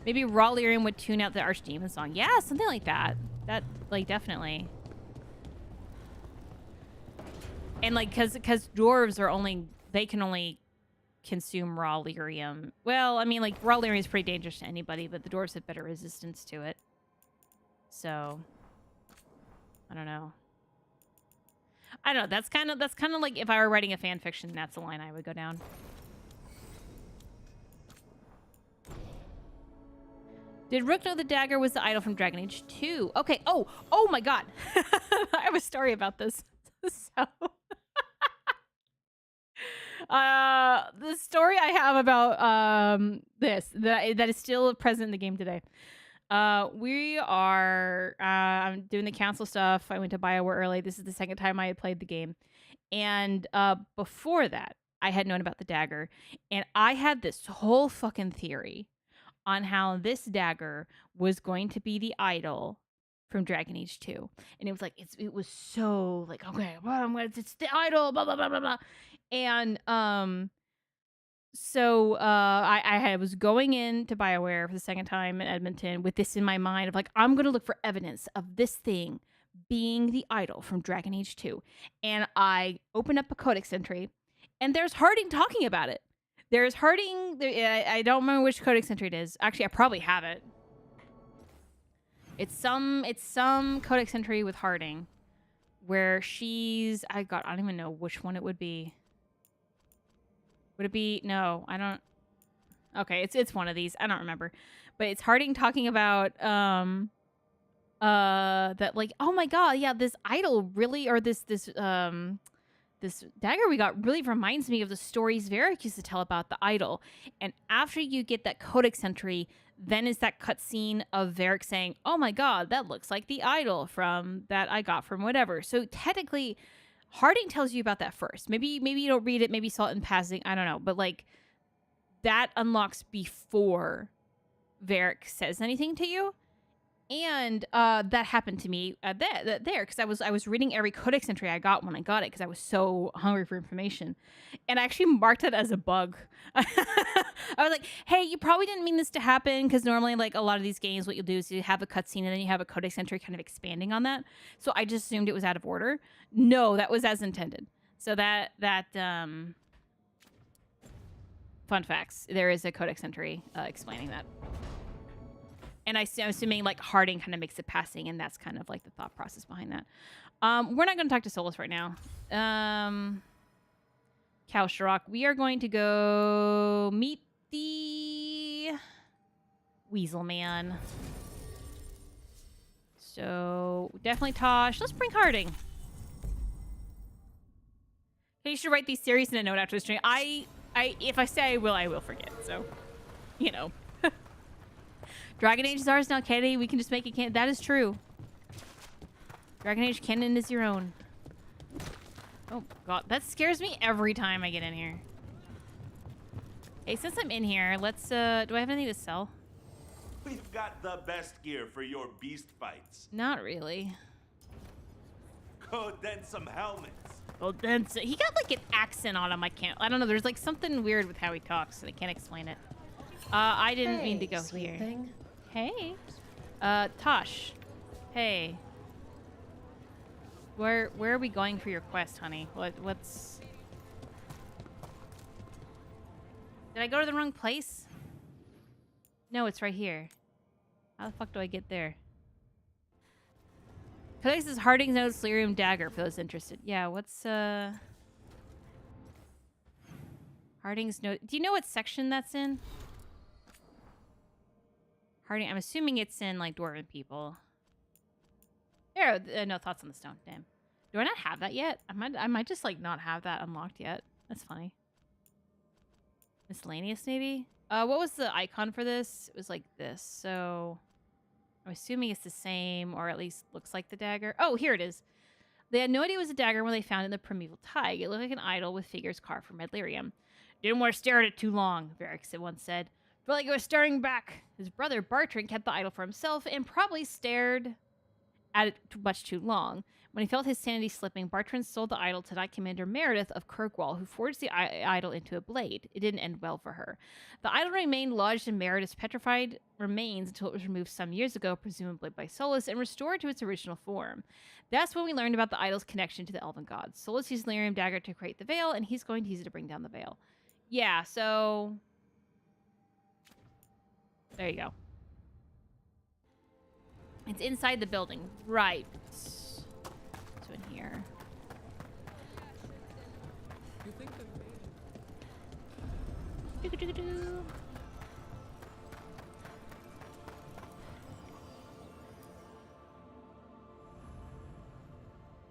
Maybe Raw Lyrium would tune out the Archdemon song. Yeah, something like that. That, like, definitely. And, like, because dwarves are only... They can only consume Raw Lyrium. Well, I mean, like, Raw Lyrium is pretty dangerous to anybody, but the dwarves have better resistance to it. So, I don't know. That's kind of like if I were writing a fan fiction, that's the line I would go down. Did Rook know the dagger was the idol from Dragon Age 2? Okay. Oh my god. I have a story about this. So, the story I have about this that is still present in the game today. We are I'm doing the council stuff. I went to BioWare early. This is the second time I had played the game. And before that, I had known about the dagger. And I had this whole fucking theory on how this dagger was going to be the idol from Dragon Age 2. And it was like, it was so like, okay, well, it's the idol, blah, blah, blah, blah, blah. And so I was going into BioWare for the second time in Edmonton with this in my mind of like, I'm going to look for evidence of this thing being the idol from Dragon Age 2. And I opened up a codex entry, and there's Harding talking about it. There's Harding. I don't remember which codex entry it is. Actually, I probably have it. It's some codex entry with Harding where she's... I don't even know which one it would be. Would it be? No, I don't. Okay, it's one of these. I don't remember. But it's Harding talking about that, like, oh my god, yeah, this idol really, or this dagger we got really reminds me of the stories Varric used to tell about the idol. And after you get that codex entry, then is that cutscene of Varric saying, oh my god, that looks like the idol from that I got from whatever. So technically, Harding tells you about that first. Maybe you don't read it, maybe you saw it in passing, I don't know. But like, that unlocks before Varric says anything to you. And that happened to me there, because I was reading every codex entry I got when I got it, because I was so hungry for information. And I actually marked it as a bug. I was like, hey, you probably didn't mean this to happen, because normally, like, a lot of these games, what you'll do is you have a cutscene and then you have a codex entry kind of expanding on that. So I just assumed it was out of order. No, that was as intended. So that fun facts. There is a codex entry explaining that. And I'm assuming like Harding kind of makes it passing, and that's kind of like the thought process behind that. We're not going to talk to Solus right now. Kalsharok, we are going to go meet the Weasel Man. So definitely Tosh. Let's bring Harding. You should write these series in a note after the stream. If I say I will forget. So, you know. Dragon Age is ours now, Caitie. We can just make it canon. That is true. Dragon Age canon is your own. Oh, God. That scares me every time I get in here. Hey, since I'm in here, let's, do I have anything to sell? We've got the best gear for your beast fights. Not really. Go dent some helmets. Oh, then he got like an accent on him. I don't know. There's like something weird with how he talks, and I can't explain it. I didn't mean to go here. Hey, Tosh. Hey. Where are we going for your quest, honey? What's? Did I go to the wrong place? No, it's right here. How the fuck do I get there? This is Harding's Nose Delirium Dagger for those interested. Yeah, what's Harding's Nose? Do you know what section that's in? Harding, I'm assuming it's in like Dwarven people. There, no thoughts on the stone. Damn. Do I not have that yet? I might just like not have that unlocked yet. That's funny. Miscellaneous maybe? What was the icon for this? It was like this. So I'm assuming it's the same, or at least looks like the dagger. Oh, here it is. They had no idea it was a dagger when they found it in the primeval tide. It looked like an idol with figures carved from Medlyrium. Didn't want to stare at it too long, Varric once said. Felt like it was staring back. His brother Bartrand kept the idol for himself and probably stared at it much too long. When he felt his sanity slipping, Bartrand sold the idol to Knight Commander Meredith of Kirkwall, who forged the idol into a blade. It didn't end well for her. The idol remained lodged in Meredith's petrified remains until it was removed some years ago, presumably by Solus, and restored to its original form. That's when we learned about the idol's connection to the elven gods. Solus used Lyrium Dagger to create the veil, and he's going to use it to bring down the veil. Yeah, so there you go. It's inside the building. Right. So in here.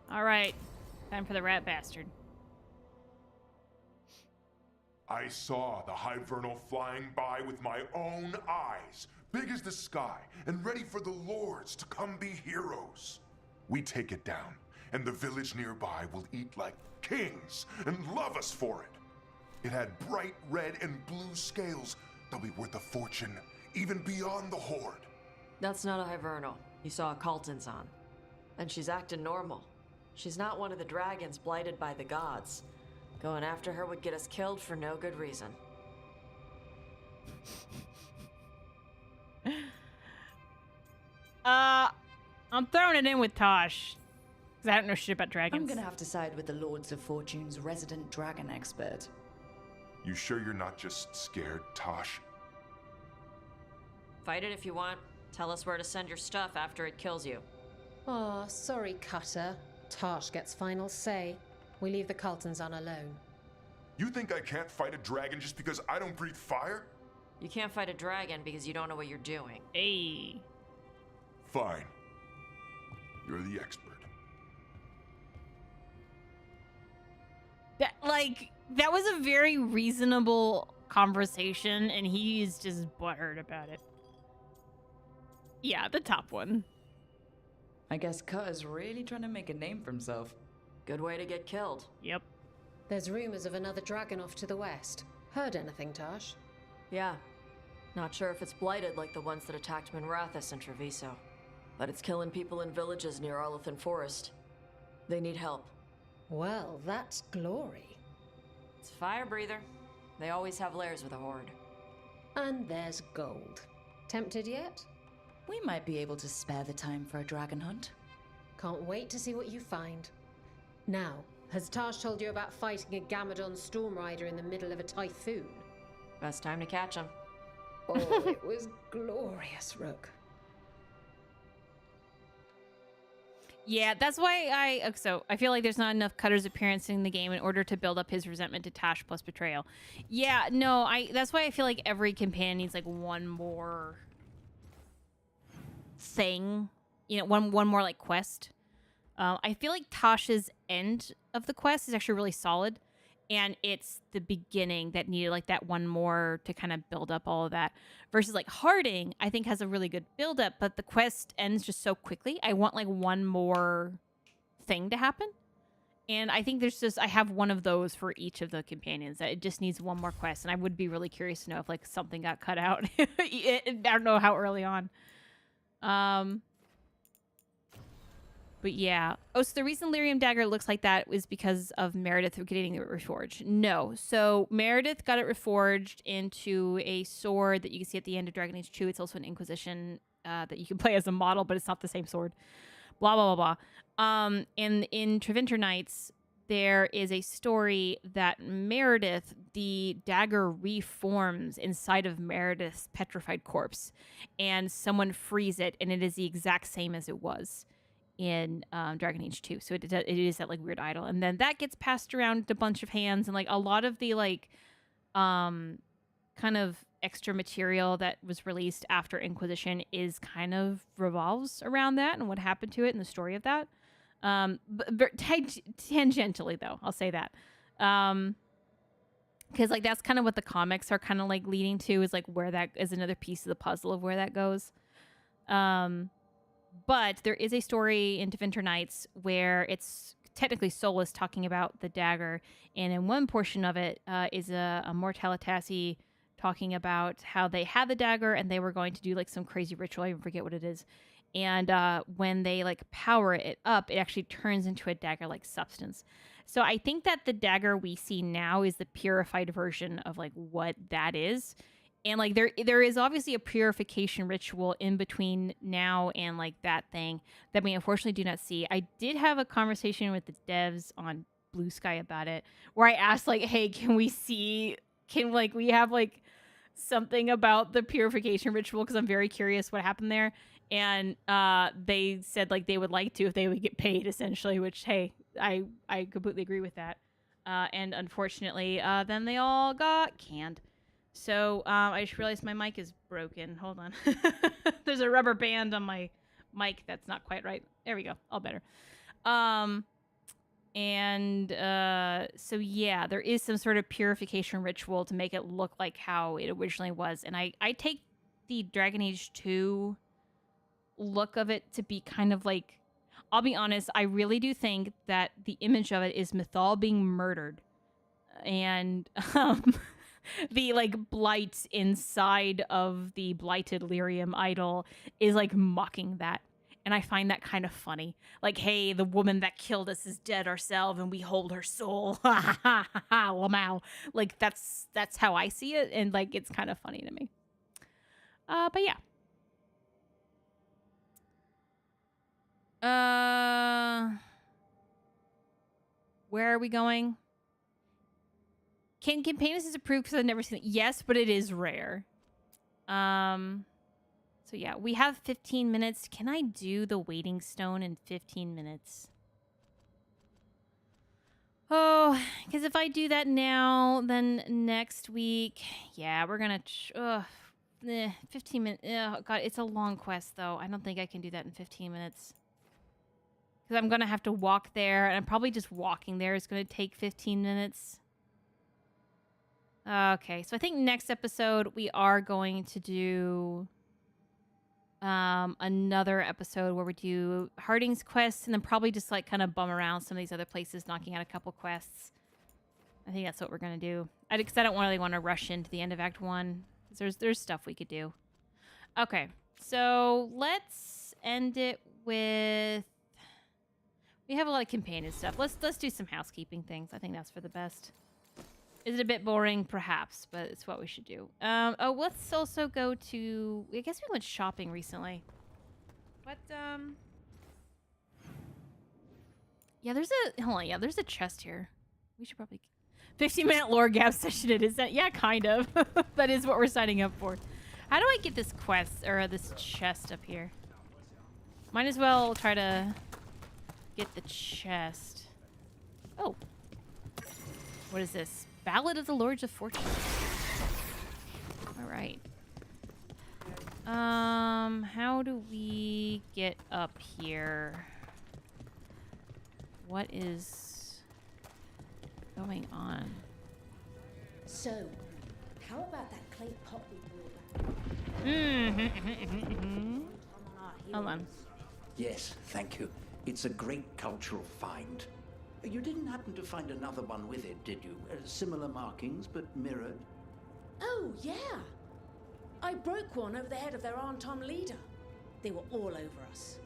All right. Time for the rat bastard. I saw the Hivernal flying by with my own eyes, big as the sky, and ready for the lords to come be heroes. We take it down, and the village nearby will eat like kings and love us for it. It had bright red and blue scales. They'll be worth a fortune, even beyond the Horde. That's not a Hivernal. You saw a Calton's on. And she's acting normal. She's not one of the dragons blighted by the gods. Going after her would get us killed for no good reason. I'm throwing it in with Tosh. Because I don't know shit about dragons. I'm gonna have to side with the Lords of Fortune's resident dragon expert. You sure you're not just scared, Tosh? Fight it if you want. Tell us where to send your stuff after it kills you. Oh, sorry, Cutter. Tosh gets final say. We leave the Caltons on alone. You think I can't fight a dragon just because I don't breathe fire? You can't fight a dragon because you don't know what you're doing. Hey. Fine. You're the expert. That was a very reasonable conversation, and he's just butthurt about it. Yeah, the top one. I guess Cutter's really trying to make a name for himself. Good way to get killed. Yep. There's rumors of another dragon off to the west. Heard anything, Tosh? Yeah. Not sure if it's blighted like the ones that attacked Minrathous and Treviso. But it's killing people in villages near Arlethan Forest. They need help. Well, that's glory. It's fire breather. They always have lairs with a horde. And there's gold. Tempted yet? We might be able to spare the time for a dragon hunt. Can't wait to see what you find. Now, has Tosh told you about fighting a Gamadon Stormrider in the middle of a typhoon? Best time to catch him. Oh, it was glorious, Rook. Yeah, that's why so I feel like there's not enough Cutter's appearance in the game in order to build up his resentment to Tash plus betrayal. Yeah, no, that's why I feel like every companion needs like one more thing, you know, one more like quest. I feel like Tasha's end of the quest is actually really solid, and it's the beginning that needed like that one more to kind of build up all of that. Versus like Harding, I think has a really good build up, but the quest ends just so quickly. I want like one more thing to happen, and I think I have one of those for each of the companions. That it just needs one more quest, and I would be really curious to know if like something got cut out. I don't know how early on. But yeah. Oh, so the reason Lyrium Dagger looks like that was because of Meredith getting it reforged. No. So Meredith got it reforged into a sword that you can see at the end of Dragon Age 2. It's also an Inquisition that you can play as a model, but it's not the same sword. Blah, blah, blah, blah. And in Treventer Knights, there is a story that Meredith, the dagger reforms inside of Meredith's petrified corpse. And someone frees it, and it is the exact same as it was in Dragon Age 2. So it is that like weird idol, and then that gets passed around to a bunch of hands, and like a lot of the like kind of extra material that was released after Inquisition is kind of revolves around that and what happened to it and the story of that. But tangentially though, I'll say that. Because like that's kind of what the comics are kind of like leading to, is like where that is another piece of the puzzle of where that goes. But there is a story in Treventer Knights where it's technically Solus talking about the dagger, and in one portion of it is a Mortalitasi talking about how they had the dagger and they were going to do like some crazy ritual. I even forget what it is. And when they like power it up, it actually turns into a dagger-like substance. So I think that the dagger we see now is the purified version of like what that is. And like there is obviously a purification ritual in between now and like that thing that we unfortunately do not see. I did have a conversation with the devs on Bluesky about it, where I asked like, hey, can we have like something about the purification ritual, because I'm very curious what happened there. And they said like they would like to if they would get paid, essentially, which, hey, I completely agree with that. And unfortunately, then they all got canned. So I just realized my mic is broken. Hold on. There's a rubber band on my mic that's not quite right. There we go. All better. So yeah, there is some sort of purification ritual to make it look like how it originally was. And I take the Dragon Age 2 look of it to be kind of like, I'll be honest, I really do think that the image of it is Mythal being murdered. And the like blight inside of the blighted Lyrium idol is like mocking that. And I find that kind of funny. Like, hey, the woman that killed us is dead ourselves and we hold her soul. Ha ha ha ha ha, lamau. Like that's how I see it, and like it's kind of funny to me. But yeah. Where are we going? Can Campanius is approved because I've never seen it? Yes, but it is rare. So yeah, we have 15 minutes. Can I do the waiting stone in 15 minutes? Oh, because if I do that now, then next week, yeah, we're gonna 15 minutes. Oh god, it's a long quest though. I don't think I can do that in 15 minutes. Because I'm gonna have to walk there, and I'm probably just walking there is gonna take 15 minutes. Okay, so I think next episode we are going to do another episode where we do Harding's quests, and then probably just like kind of bum around some of these other places, knocking out a couple quests. I think that's what we're gonna do. Because I don't really want to rush into the end of Act 1. There's stuff we could do. Okay, so let's end it with. We have a lot of companion stuff. Let's do some housekeeping things. I think that's for the best. Is it a bit boring? Perhaps, but it's what we should do. Oh, let's also go to... I guess we went shopping recently. But, yeah, there's a... Hold on, yeah, there's a chest here. We should probably... 15-minute lore gap session it is that? Yeah, kind of. That is what we're signing up for. How do I get this quest, or this chest up here? Might as well try to... get the chest. Oh. What is this? Ballad of the Lords of Fortune. All right. How do we get up here? What is going on? So, how about that clay pot we brought back? Hold on. Yes, thank you. It's a great cultural find. You didn't happen to find another one with it, did you? Similar markings, but mirrored? Oh, yeah. I broke one over the head of their Arntom leader. They were all over us.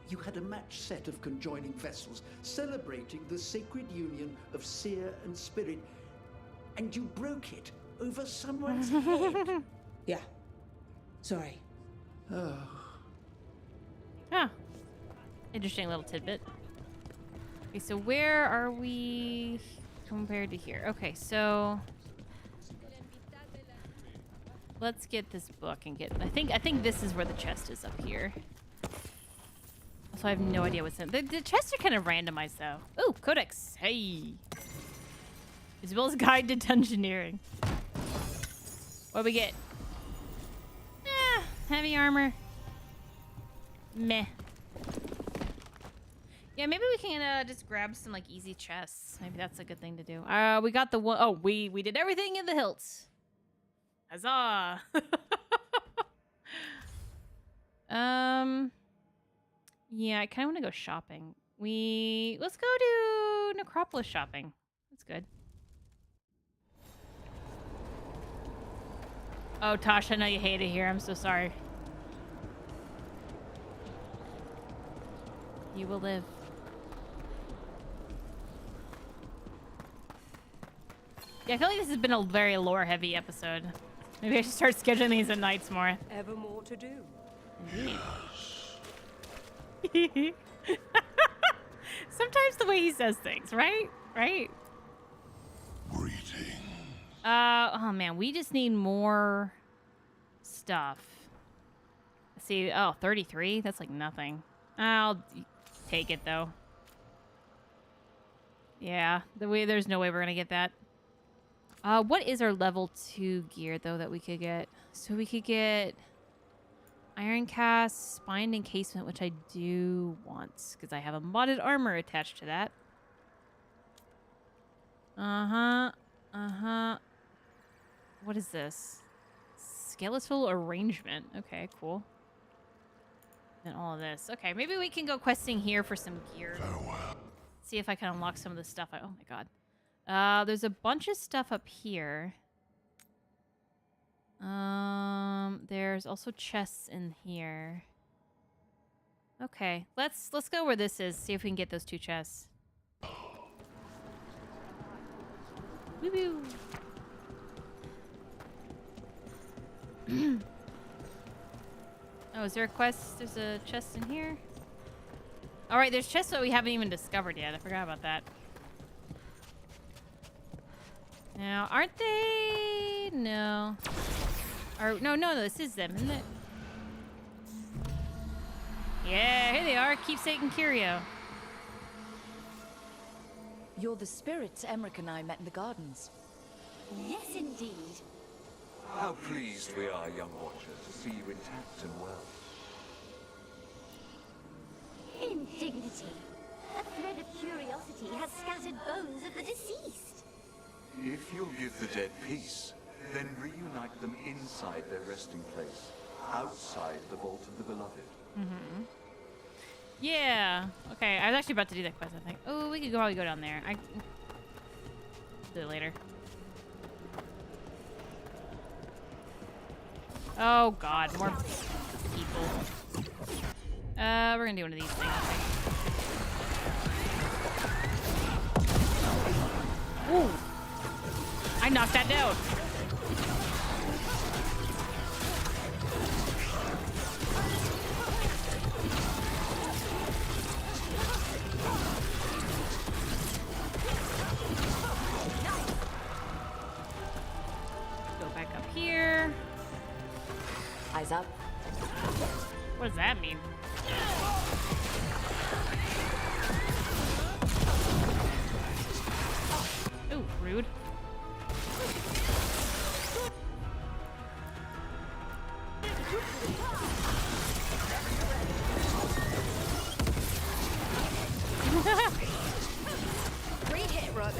You had a matched set of conjoining vessels celebrating the sacred union of seer and spirit, and you broke it over someone's head. Yeah. Sorry. Oh. Huh. Interesting little tidbit. Okay, so where are we compared to here? Okay, so let's get this book and get. I think this is where the chest is up here. So I have no idea what's in. The chests are kind of randomized though. Ooh, Codex. Hey. Isabel's Guide to Dungeoneering. What do we get? Heavy armor. Meh. Yeah, maybe we can just grab some like easy chests. Maybe that's a good thing to do. We got the one. Oh, we did everything in the hilts. Huzzah! Yeah, I kind of want to go shopping. Let's go to Necropolis shopping. That's good. Oh, Tosh, I know you hate it here. I'm so sorry. You will live. Yeah, I feel like this has been a very lore-heavy episode. Maybe I should start scheduling these at nights more. Ever more to do. Indeed. Sometimes the way he says things, right? Right? Oh man, we just need more stuff. Let's see, oh, 33? That's like nothing. I'll take it though. Yeah, there's no way we're gonna get that. What is our level 2 gear though that we could get? So we could get Iron Cast, Spined Encasement, which I do want, because I have a modded armor attached to that. What is this? Skeletal Arrangement. Okay, cool. And all of this. Okay, maybe we can go questing here for some gear. See if I can unlock some of the stuff. Oh my god. There's a bunch of stuff up here. There's also chests in here. Okay, let's go where this is. See if we can get those 2 chests. Woo-woo. Oh, is there a quest? There's a chest in here. All right, there's chests that we haven't even discovered yet. I forgot about that. Now, aren't they? No. No, this is them, isn't it? Yeah, here they are. Keepsake and Curio. You're the spirits Emmerich and I met in the gardens. Yes, indeed. How pleased we are, young watchers, to see you intact and well. Indignity. A thread of curiosity has scattered bones of the deceased. If you'll give the dead peace, then reunite them inside their resting place, outside the Vault of the Beloved. Mm-hmm. Yeah. Okay, I was actually about to do that quest, I think. Oh, we could probably go down there. Do it later. Oh god, more people. We're gonna do one of these things. Ooh! I knocked that down. Go back up here. Eyes up. What does that mean? Rude. Great hit, Rook.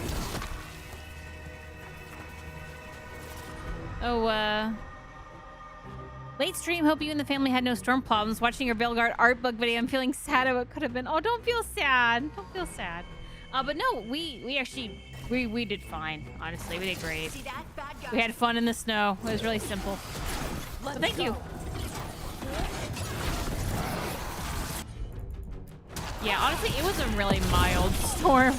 Oh, late stream. Hope you and the family had no storm problems. Watching your Veilguard art book video, I'm feeling sad at what could have been. Oh, don't feel sad. Don't feel sad. But no, we actually we did fine. Honestly, we did great. We had fun in the snow. It was really simple. So thank you. Yeah, honestly, it was a really mild storm.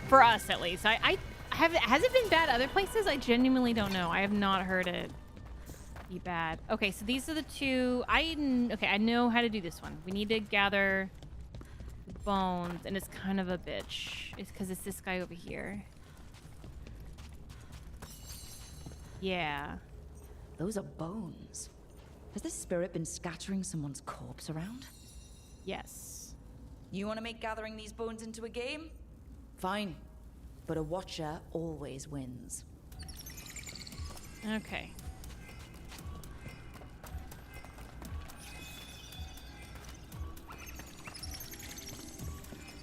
For us, at least. Has it been bad other places? I genuinely don't know. I have not heard it be bad. Okay, so these are the two. Okay, I know how to do this one. We need to gather the bones, and it's kind of a bitch. It's because it's this guy over here. Yeah. Those are bones. Has this spirit been scattering someone's corpse around? Yes. You want to make gathering these bones into a game? Fine. But a watcher always wins. Okay.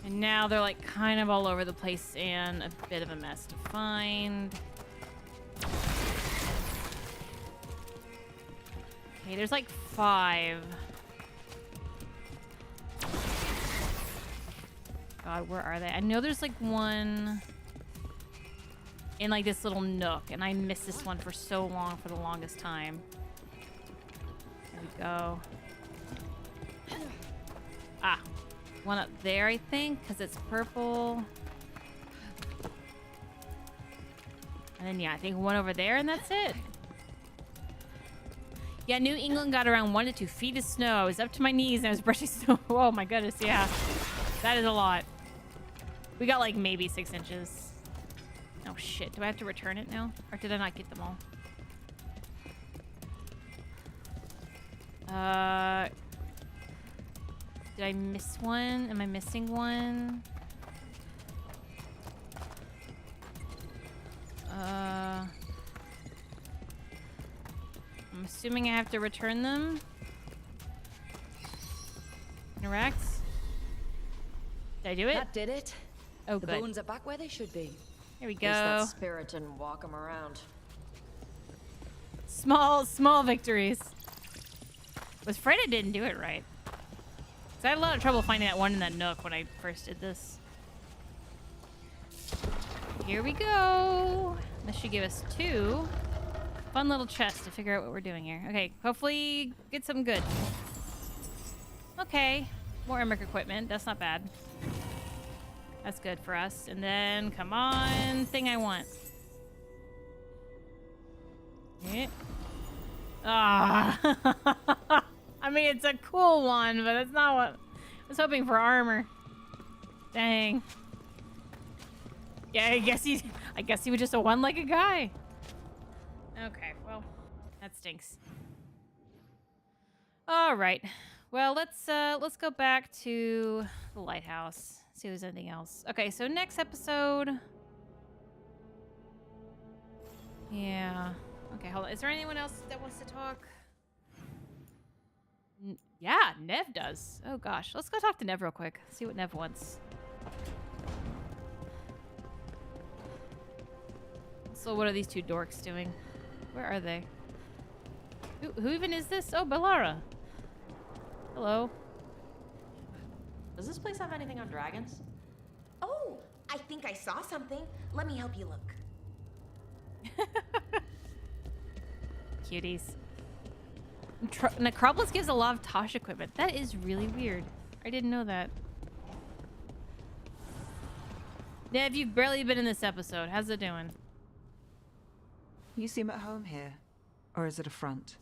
And now they're like kind of all over the place and a bit of a mess to find. Okay, there's like 5. God, where are they? I know there's like one in like this little nook, and I missed this one for so long, for the longest time. There we go. Ah, one up there, I think, because it's purple. And then, yeah, I think one over there, and that's it. Yeah, New England got around 1 to 2 feet of snow. I was up to my knees, and I was brushing snow. Oh, my goodness, yeah. That is a lot. We got, like, maybe 6 inches. Oh, shit. Do I have to return it now? Or did I not get them all? Did I miss one? Am I missing one? I'm assuming I have to return them. Correct? Did I do it? That did it. Oh, the good. bones are back where they should be. There we At least that go. spirit didn't walk him around. Small victories. Was afraid I didn't do it right. 'Cause I had a lot of trouble finding that one in that nook when I first did this. Here we go. This should give us 2 fun little chests to figure out what we're doing here. Okay, hopefully get something good. Okay, more Emmerich equipment. That's not bad. That's good for us. And then, come on, thing I want. Yeah. Ah. I mean, it's a cool one, but it's not what I was hoping for. Armor. Dang. Yeah, I guess he was just a one-legged guy. Okay, well, that stinks. All right. Well, let's go back to the lighthouse. See if there's anything else. Okay, so next episode. Yeah. Okay, hold on. Is there anyone else that wants to talk? Yeah, Nev does. Oh gosh, let's go talk to Nev real quick. See what Nev wants. So what are these 2 dorks doing? Where are they? Who even is this? Oh, Bellara. Hello. Does this place have anything on dragons? Oh, I think I saw something. Let me help you look. Cuties. Necropolis gives a lot of Tosh equipment. That is really weird. I didn't know that. Nev, you've barely been in this episode. How's it doing? You seem at home here. Or is it a front?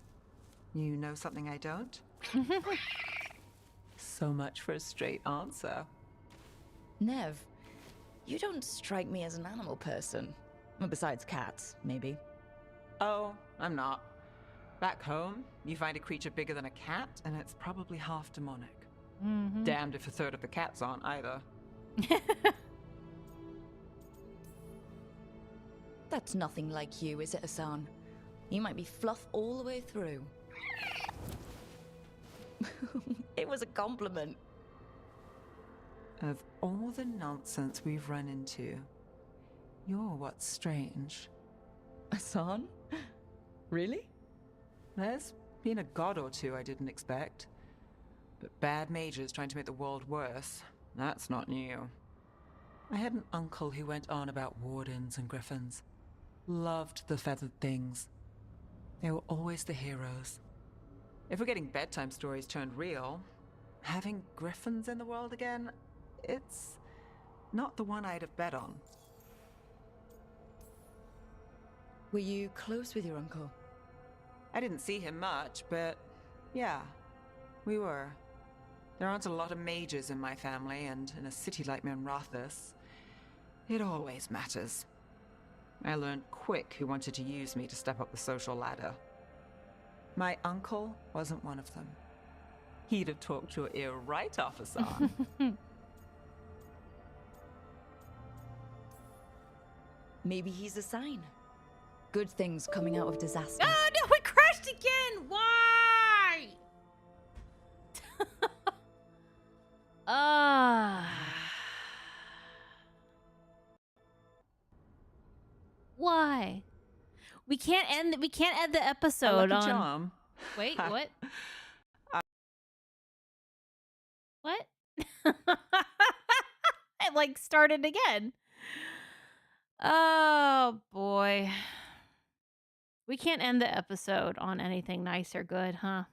You know something I don't? So much for a straight answer. Nev, you don't strike me as an animal person. Well, besides cats, maybe. Oh, I'm not. Back home, you find a creature bigger than a cat, and it's probably half demonic. Damned if a third of the cats aren't either. That's nothing like you, is it, Hassan? You might be fluff all the way through. It was a compliment. Of all the nonsense we've run into, you're what's strange. Hassan? Really? There's been a god or two I didn't expect. But bad mages trying to make the world worse, that's not new. I had an uncle who went on about wardens and griffins. Loved the feathered things. They were always the heroes. If we're getting bedtime stories turned real, having griffins in the world again, it's not the one I'd have bet on. Were you close with your uncle? I didn't see him much, but yeah, we were. There aren't a lot of mages in my family, and in a city like Minrathous, it always matters. I learned quick who wanted to use me to step up the social ladder. My uncle wasn't one of them. He'd have talked your ear right off, Hassan. Maybe he's a sign. Good things coming out of disaster. Oh no, we crashed again! Why? Why? We can't end the episode Lucky on charm. Wait, what? What? It like started again. Oh boy. We can't end the episode on anything nice or good, huh?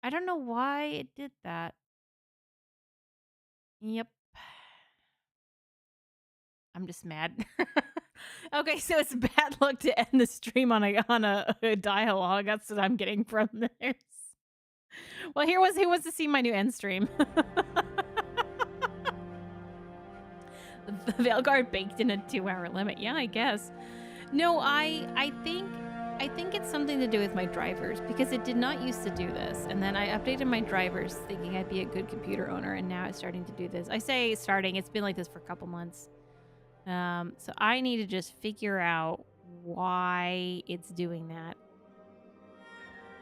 I don't know why it did that. Yep. I'm just mad. Okay, so it's bad luck to end the stream on a dialogue. That's what I'm getting from this. Well, who wants to see my new end stream? The Veilguard baked in a 2-hour limit. Yeah, I guess. No, I think it's something to do with my drivers, because it did not used to do this. And then I updated my drivers thinking I'd be a good computer owner, and now it's starting to do this. I say starting, it's been like this for a couple months. So I need to just figure out why it's doing that.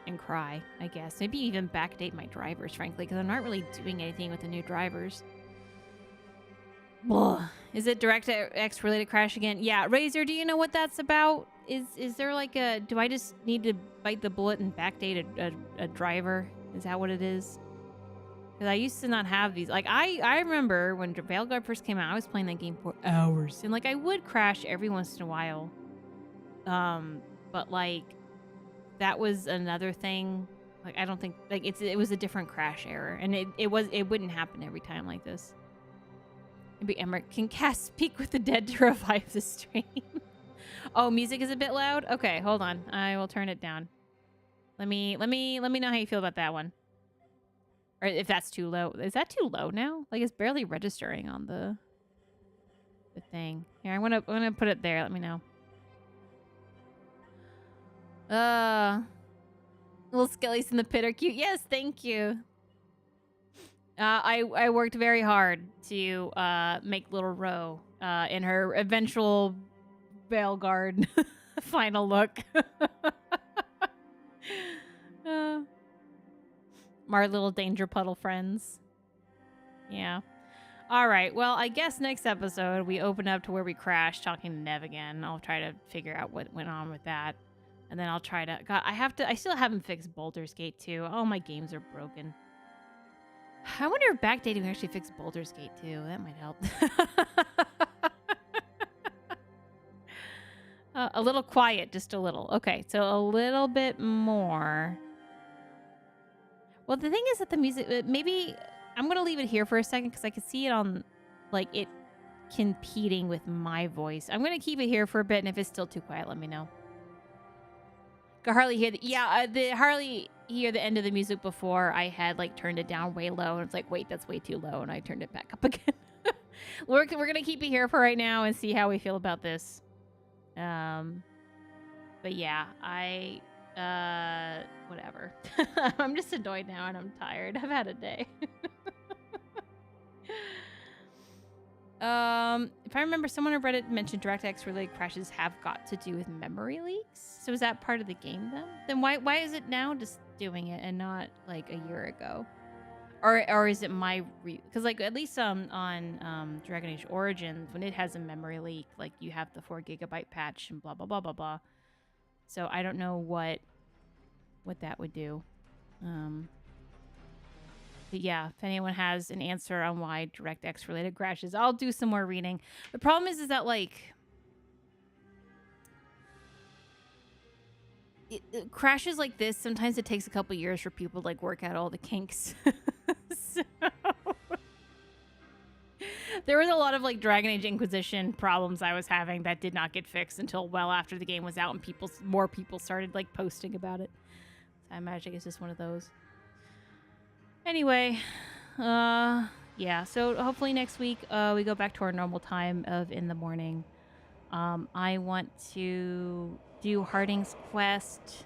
And cry, I guess. Maybe even backdate my drivers, frankly, because I'm not really doing anything with the new drivers. Ugh. Is it DirectX related crash again? Yeah, Razor, do you know what that's about? Is there like a... Do I just need to bite the bullet and backdate a driver? Is that what it is? Because I used to not have these. Like, I remember when Veilguard first came out, I was playing that game for hours. And, like, I would crash every once in a while. But, like... That was another thing. Like, I don't think, like, it was a different crash error, and it wouldn't happen every time like this. Maybe Emmerich can cast Speak with the Dead to revive the stream. Oh, music is a bit loud. Okay, hold on. I will turn it down. Let me know how you feel about that one. Or if that's too low. Is that too low now? Like, it's barely registering on the thing. Here, I'm gonna put it there. Let me know. Little skellies in the pit are cute. Yes, thank you. I worked very hard to make little Ro in her eventual Veilguard final look. Our little danger puddle friends. Yeah. All right. Well, I guess next episode we open up to where we crashed, talking to Nev again. I'll try to figure out what went on with that. And then I'll try to... God, I still haven't fixed Baldur's Gate 2. Oh, my games are broken. I wonder if backdating will actually fix Baldur's Gate 2. That might help. A little quiet, just a little. Okay, so a little bit more. Well, the thing is that the music... Maybe... I'm going to leave it here for a second because I can see it on... Like, it competing with my voice. I'm going to keep it here for a bit, and if it's still too quiet, let me know. Harley hear the Harley hear the end of the music before I had like turned it down way low, and it's like, wait, that's way too low, and I turned it back up again. We're gonna keep it here for right now and see how we feel about this. But yeah, whatever. I'm just annoyed now and I'm tired. I've had a day. If I remember, someone on Reddit mentioned DirectX related crashes have got to do with memory leaks. So is that part of the game then? Then why is it now just doing it and not like a year ago? Or is it my because like at least on Dragon Age Origins, when it has a memory leak, like you have the 4 GB patch and blah blah blah blah blah. So I don't know what that would do. But yeah, if anyone has an answer on why DirectX related crashes, I'll do some more reading. The problem is that like crashes like this, sometimes it takes a couple years for people to like work out all the kinks. So there was a lot of like Dragon Age Inquisition problems I was having that did not get fixed until well after the game was out and more people started like posting about it. So I imagine it's just one of those. Anyway, yeah, so hopefully next week we go back to our normal time of in the morning. I want to do Harding's quest,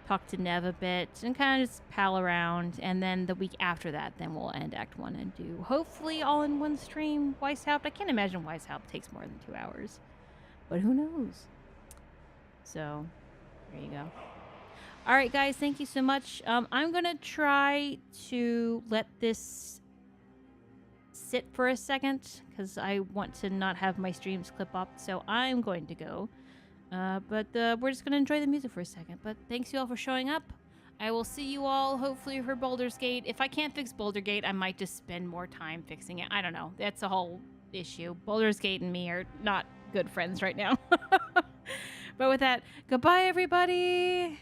talk to Nev a bit, and kind of just pal around. And then the week after that, then we'll end Act 1 and do, hopefully all in one stream, Weishaupt. I can't imagine Weishaupt takes more than 2 hours, but who knows? So, there you go. All right, guys, thank you so much. I'm going to try to let this sit for a second because I want to not have my streams clip up. So I'm going to go. But we're just going to enjoy the music for a second. But thanks you all for showing up. I will see you all hopefully for Baldur's Gate. If I can't fix Baldur's Gate, I might just spend more time fixing it. I don't know. That's a whole issue. Baldur's Gate and me are not good friends right now. But with that, goodbye, everybody.